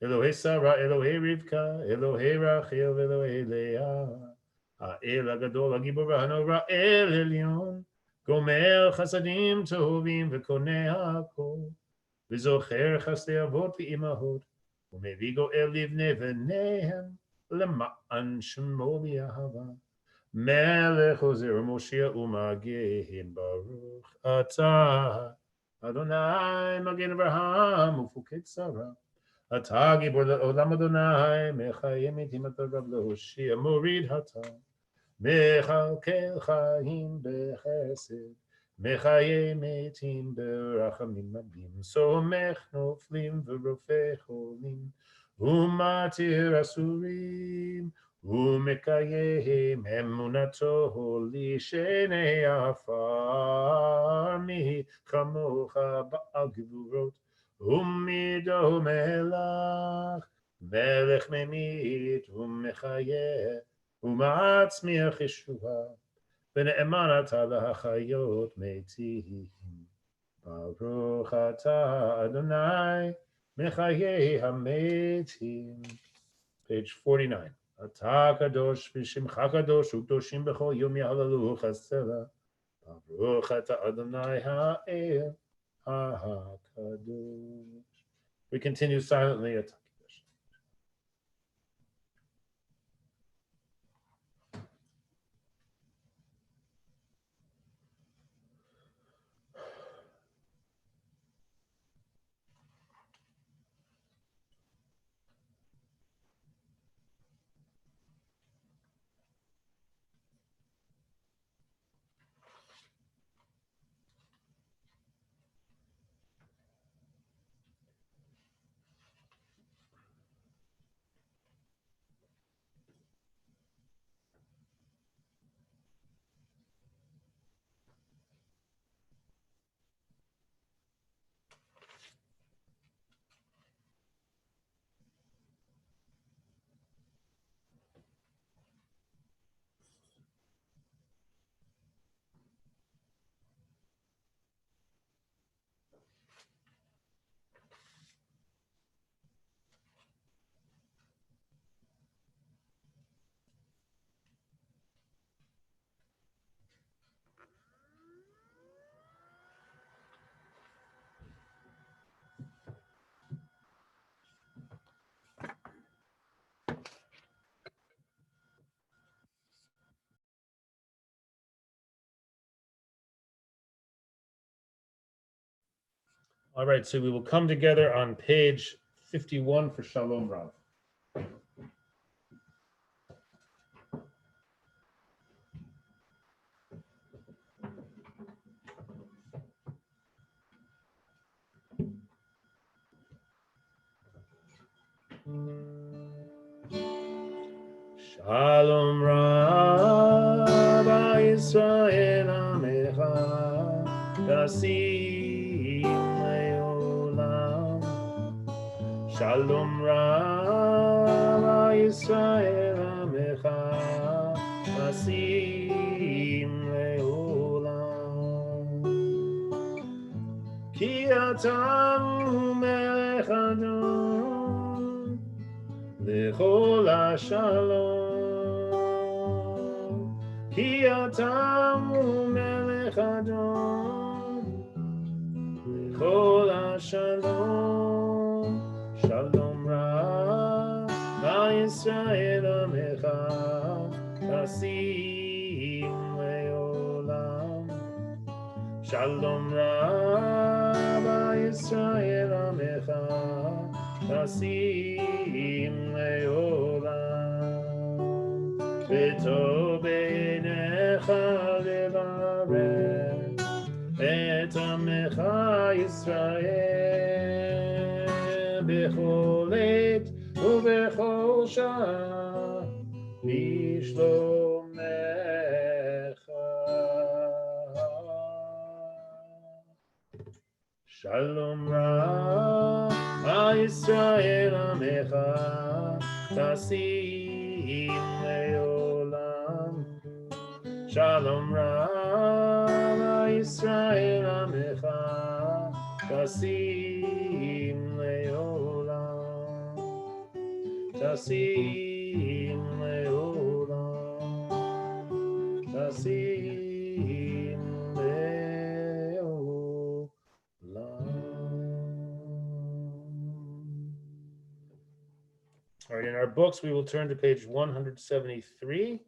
Elohei Sarah, Elohei Rivka, Elohei Rachel, Elohei Leah, Ha'el Hagadol, Hagibor Ha'anora, El Elyon, Gomer Chasadim Tovim V'konei Hakol, V'zocher Chasdei Avot V'imahot, U'mevii Goel Livnei V'neihem, Lema'an Shemo V'Yahava. Melech Ozer Moshe Umagin Baruch Atah Adonai Magen Avraham Ufuket Sarah Atah Gibor Olam Adonai Mechayim Etim Atarav Lehoshia Morid Hatam Mechalkel Chaim Bechesed Mechayim Etim Berachamim Rabim Somech Noflim V'Rofei Cholim Umatir Asurim Umekayim emunato li shenei afar mi chamocha ba'al gevurot umido melach melech memit umechayeh umatzmiach yeshua v'ne'eman ata lahachayot metim baruch ata Adonai mechayeh hametim. Page 49. Atah kadosh v'shimcha kadosh u'kdoshim b'chol yom ya'alalu chasela. Baruch atah Adonai ha'el ha'kadosh. We continue silently at Takidosh. All right, so we will come together on page 51 for Shalom Rav. Shalom Rav Yisrael Amecha Tasim Leolam. Shalom Rav Yisrael Amecha Tasim Leolam. Ki atam melech Adon L'chol HaShalom. Ki atam melech Adon L'chol HaShalom. Shalom Rav tasim leolam. Shalom Rabba Yisrael Amecha tasim leolam. V'tov b'einecha levarech et Amecha Yisrael b'chol עת ובכל שעה בשלומך. Shalom Ra Yisrael Amecha tasim leolam. Shalom Ra Yisrael Amecha tasim leolam. Tasim leolam. Tasim leolam. All right, in our books, we will turn to page 173.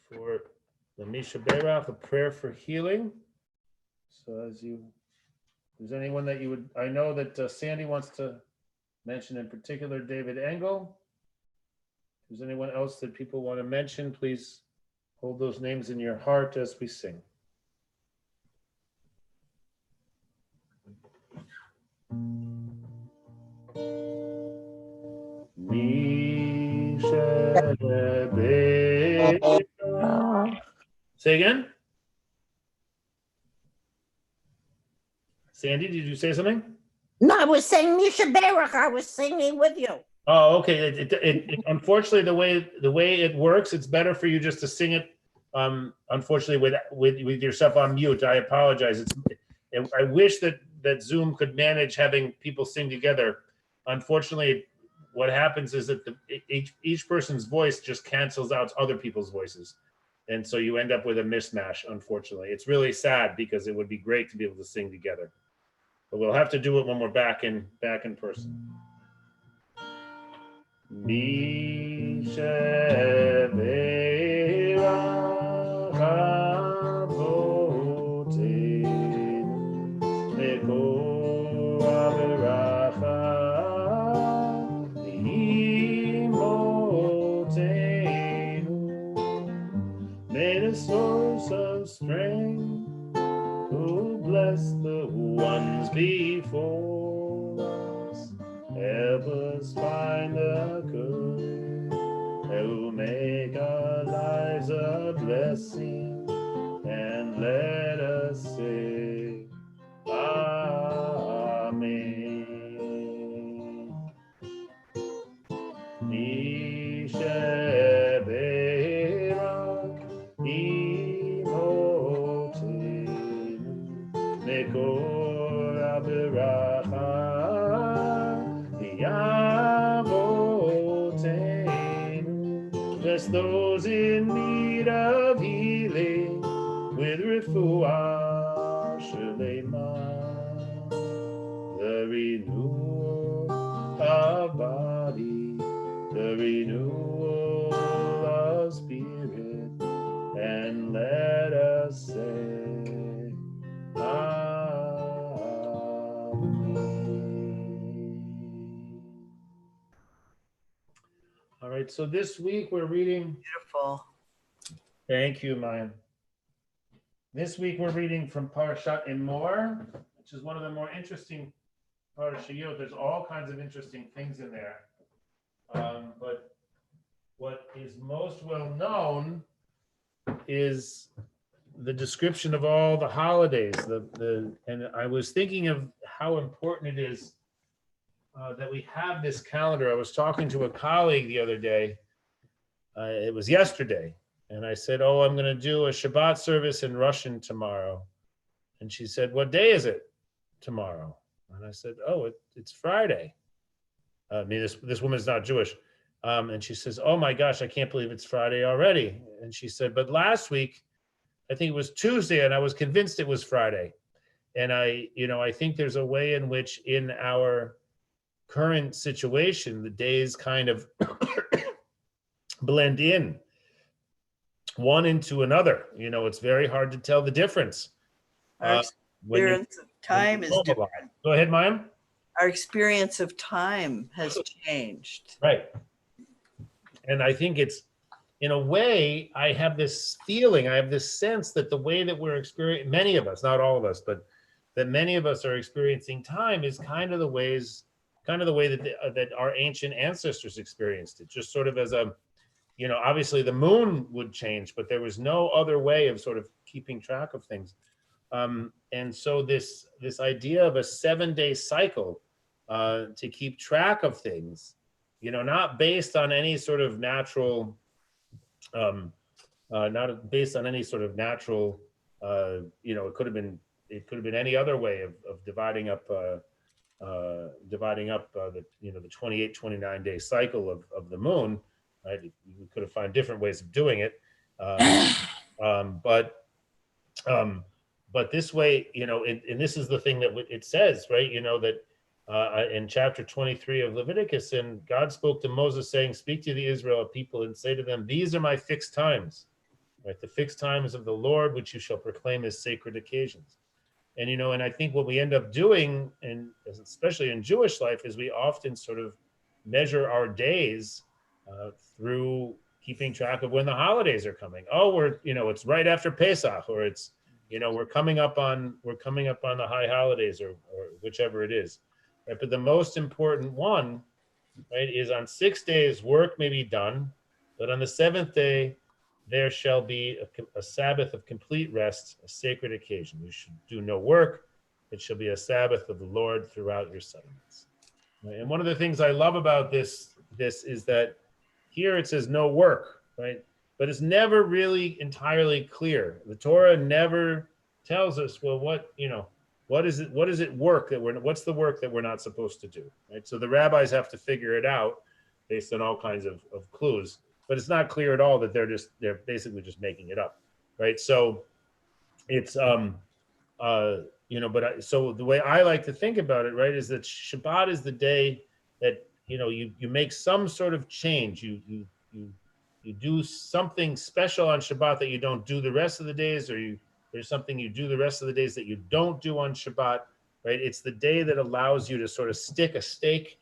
For the Misha Berach, a prayer for healing. So as you, there's anyone that you would, I know that Sandy wants to mention in particular David Engel. If there's anyone else that people want to mention, please hold those names in your heart as we sing. Misha Berach. Say again? Sandy, did you say something? No, I was saying Misha Berach. I was singing with you. Oh, okay. It unfortunately the way it works, it's better for you just to sing it. Unfortunately, with yourself on mute. I apologize. I wish that Zoom could manage having people sing together. Unfortunately, what happens is that each person's voice just cancels out other people's voices, and so you end up with a mismatch. Unfortunately, it's really sad because it would be great to be able to sing together, but we'll have to do it when we're back in person. Misha Berach Avotenu Mekor HaBeracha Imotenu. May the source of strength who bless the ones before us help us find the good that will make our lives a blessing, and let us say Amen. Misha Berach Imotenu Mekor HaBeracha Avotenu. Bless those in need of healing with refuah shlema, the renewal of body, the renewal of spirit, and let us say Amen. All right, so this week we're reading. Beautiful. Thank you, Maya. This week we're reading from Parashat Emor, which is one of the more interesting Parashiyot. There's all kinds of interesting things in there. But what is most well known is the description of all the holidays. And I was thinking of how important it is that we have this calendar. I was talking to a colleague the other day. It was yesterday. And I said, oh, I'm going to do a Shabbat service in Russian tomorrow. And she said, what day is it tomorrow? And I said, oh, it's Friday. I mean, this woman's not Jewish. And she says, oh my gosh, I can't believe it's Friday already. And she said, but last week, I think it was Tuesday, and I was convinced it was Friday. I think there's a way in which in our current situation, the days kind of blend in one into another. It's very hard to tell the difference. Our when you- experience of time is mobilize. different. Go ahead, Mayim. Our experience of time has changed. Right. And I think it's, in a way, I have this feeling, I have this sense that the way that we're experiencing, many of us, not all of us, but that many of us are experiencing time is kind of the way that our ancient ancestors experienced it, just sort of as a, obviously the moon would change, but there was no other way of sort of keeping track of things. And so this idea of a 7-day cycle to keep track of things, not based on any sort of natural, not based on any sort of natural, it could have been any other way of dividing up the 28, 29-day cycle of the moon, right? We could have found different ways of doing it. But this way, and this is the thing that it says, right? That in chapter 23 of Leviticus, and God spoke to Moses saying, speak to the Israel people and say to them, these are my fixed times, right? The fixed times of the Lord, which you shall proclaim as sacred occasions. And, and I think what we end up doing, and especially in Jewish life, is we often sort of measure our days through keeping track of when the holidays are coming. Oh, it's right after Pesach, or it's, we're coming up on the high holidays, or whichever it is. Right? But the most important one, right, is on 6 days work may be done, but on the 7th day there shall be a Sabbath of complete rest, a sacred occasion. You should do no work. It shall be a Sabbath of the Lord throughout your settlements. Right? And one of the things I love about this is that here it says no work, right? But it's never really entirely clear. The Torah never tells us, well, what is it work that what's the work that we're not supposed to do, right? So the rabbis have to figure it out based on all kinds of clues, but it's not clear at all that they're basically just making it up, right? So it's so the way I like to think about it, right, is that Shabbat is the day that you make some sort of change. You do something special on Shabbat that you don't do the rest of the days, or there's something you do the rest of the days that you don't do on Shabbat, right? It's the day that allows you to sort of stick a stake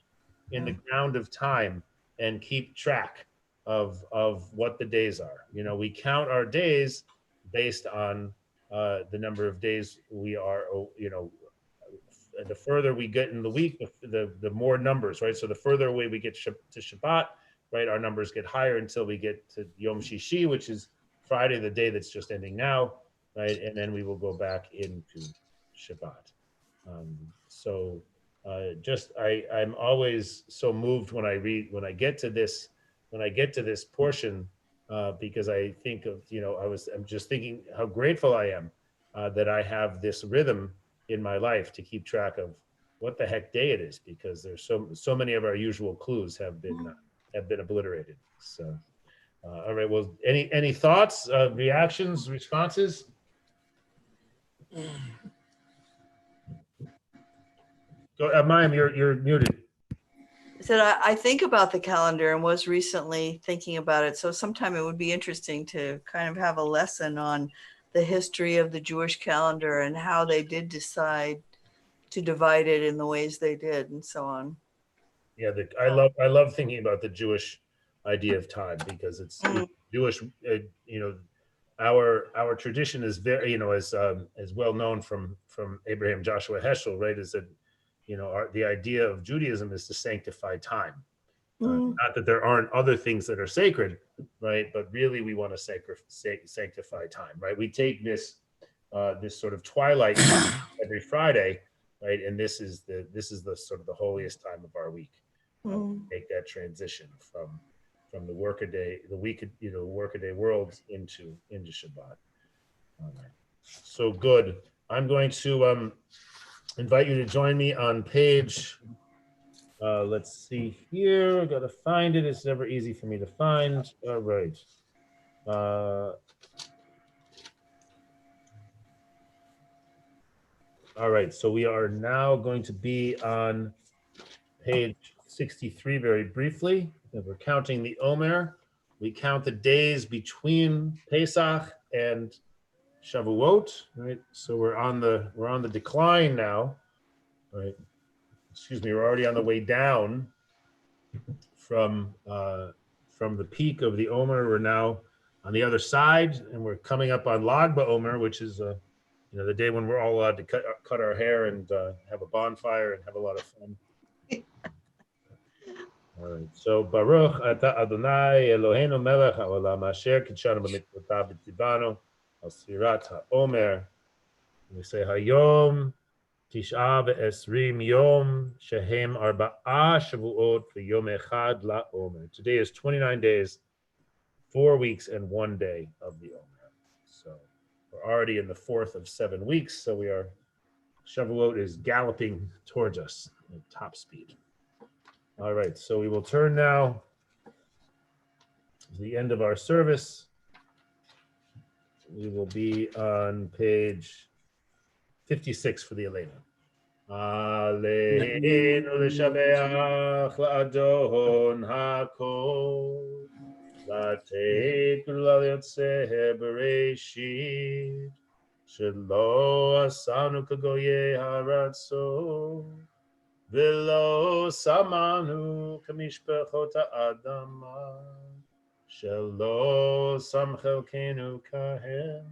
in the ground of time and keep track of what the days are. We count our days based on the number of days we are, the further we get in the week, the more numbers, right? So the further away we get to Shabbat, right, our numbers get higher until we get to Yom Shishi, which is Friday, the day that's just ending now, right? And then we will go back into Shabbat. I'm always so moved when I get to this portion, because I think of, I'm just thinking how grateful I am that I have this rhythm in my life to keep track of what the heck day it is, because there's so many of our usual clues have been obliterated. So, all right. Well, any thoughts, reactions, responses? Go, Mayim, you're muted. I said, I think about the calendar and was recently thinking about it. So sometime it would be interesting to kind of have a lesson on the history of the Jewish calendar and how they did decide to divide it in the ways they did and so on. Yeah, I love thinking about the Jewish idea of time, because it's Jewish. Our tradition is very, as well known from Abraham Joshua Heschel, right? Is that the idea of Judaism is to sanctify time. Not that there aren't other things that are sacred, right? But really, we want to sanctify time, right? We take this sort of twilight every Friday, right? And this is the sort of the holiest time of our week. Make that transition from the workaday world into Shabbat. So good. I'm going to invite you to join me on page. Let's see here. Got to find it. It's never easy for me to find. All right. All right, so we are now going to be on page 63 very briefly. And we're counting the Omer. We count the days between Pesach and Shavuot, right? So we're on the decline now, right? Excuse me, we're already on the way down from the peak of the Omer. We're now on the other side, and we're coming up on Lag BaOmer, which is the day when we're all allowed to cut our hair and have a bonfire and have a lot of fun. All right. So Baruch Ata Adonai Eloheinu Melech Haolam Asher Kitshanu B'mitzvotav V'tzivanu Al Sfirat HaOmer. We say Hayom Tish'a V'Esrim Yom Shehem Arba'a Shavuot V'Yom Echad LaOmer. Today is 29 days, 4 weeks, and 1 day of the Omer. So we're already in the 4th of 7 weeks. So Shavuot is galloping towards us at top speed. All right, so we will turn now to the end of our service. We will be on page 56 for the Elena. Aleinu l'shabeach la'adon hakol Latei kula yotzeh bereshit shelo asanu kagoye haratzot V'lo samanu kamishpechot ha'adama shelo samchelkenu kahem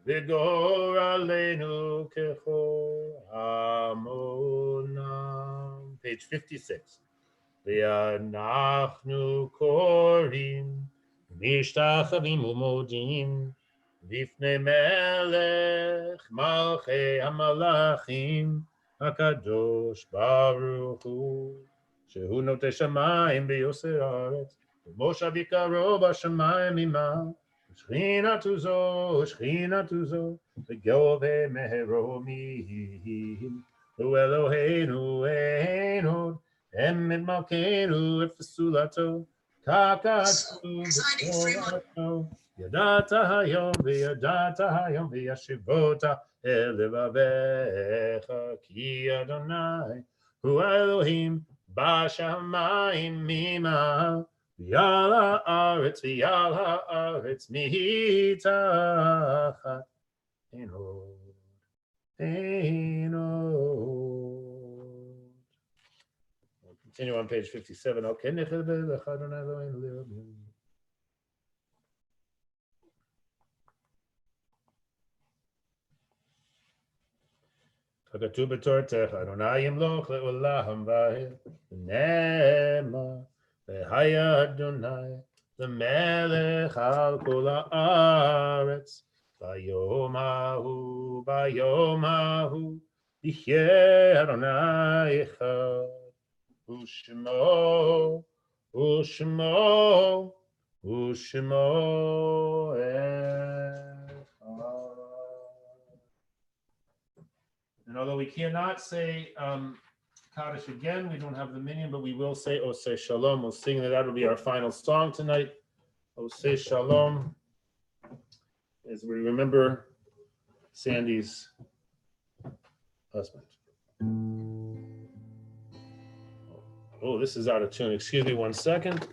v'gor aleinu kechol hamonam. Page 56. V'anachnu korim mishtachavim umodim v'ifnei melech malchei hamalachim HaKadosh Baruch Hu, Shehu Notei Shamayim B'Yoser Haaretz, Moshav Yikaro B'Shamayim Imah, Shechina Tuzo, V'Govei Mehero Mihim, Hu Eloheinu Ein Emet Malkeinu Efesulato, Kakatu B'Torato, Yadata Hayom V'Yashivota Elevavecha ki Adonai hu Elohim b'shamayim mimah v'yal ha'aretz mitachat enod. We'll continue on page 57. Okay, nechel b'lecha Adonai Eloheinu le'olam. ככתוב בתורתך, אדוני ימלוך לעולם ועד, ונאמר, והיה אדוני למלך על כל הארץ, ביום ההוא, יחיה אדוני אחד, ושמו And although we cannot say Kaddish again, we don't have the minyan, but we will say Oseh Shalom. We'll sing that. That'll be our final song tonight. Oseh Shalom. As we remember Sandy's husband. Oh, this is out of tune. Excuse me 1 second.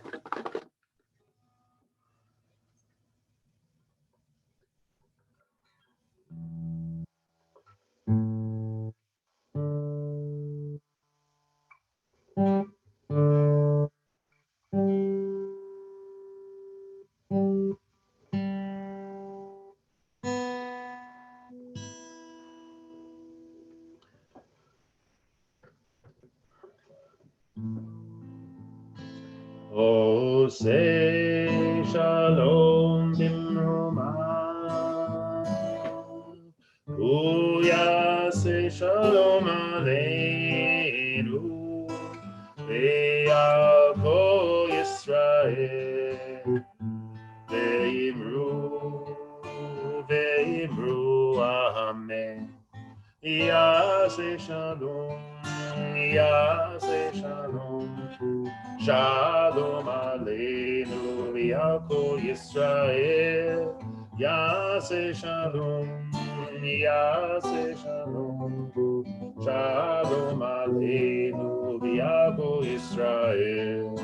Oseh Shalom Bimroma Uyaseh Shalom Aleinu Ve'al Kol Yisrael Ve'imru Amen Yaseh Shalom Shalom Aleinu V'Yal Kol Yisrael Yaseh Shalom Yaseh Shalom. Shalom Aleinu v'Yavo Yisrael.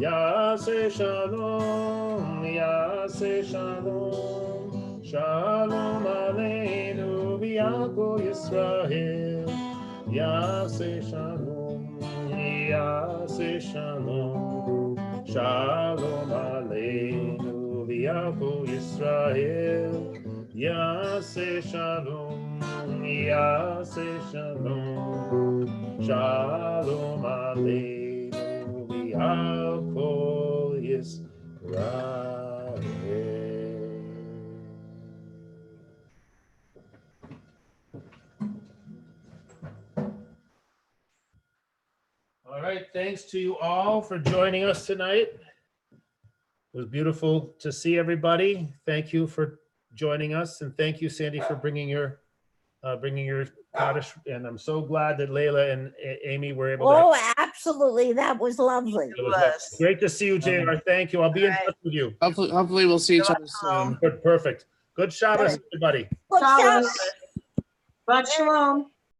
Yaseh Shalom, Yaseh Shalom. Shalom Aleinu v'Yavo Yisrael. Yaseh Shalom, Yaseh Shalom. Shalom Aleinu v'Yavo Yisrael. Yaseh Shalom, Yaseh Shalom. Shalom Aleinu v'Yavo Yisrael. All right, thanks to you all for joining us tonight. It was beautiful to see everybody. Thank you for joining us, and thank you, Sandy, for bringing your cottage. And I'm so glad that Layla and Amy were able to. Oh, absolutely. That was lovely. It was great to see you, JR. Thank you. I'll be in touch with you. Hopefully we'll see each other soon. Good, perfect. Good Shabbos, everybody. Good job. Shabbat shalom.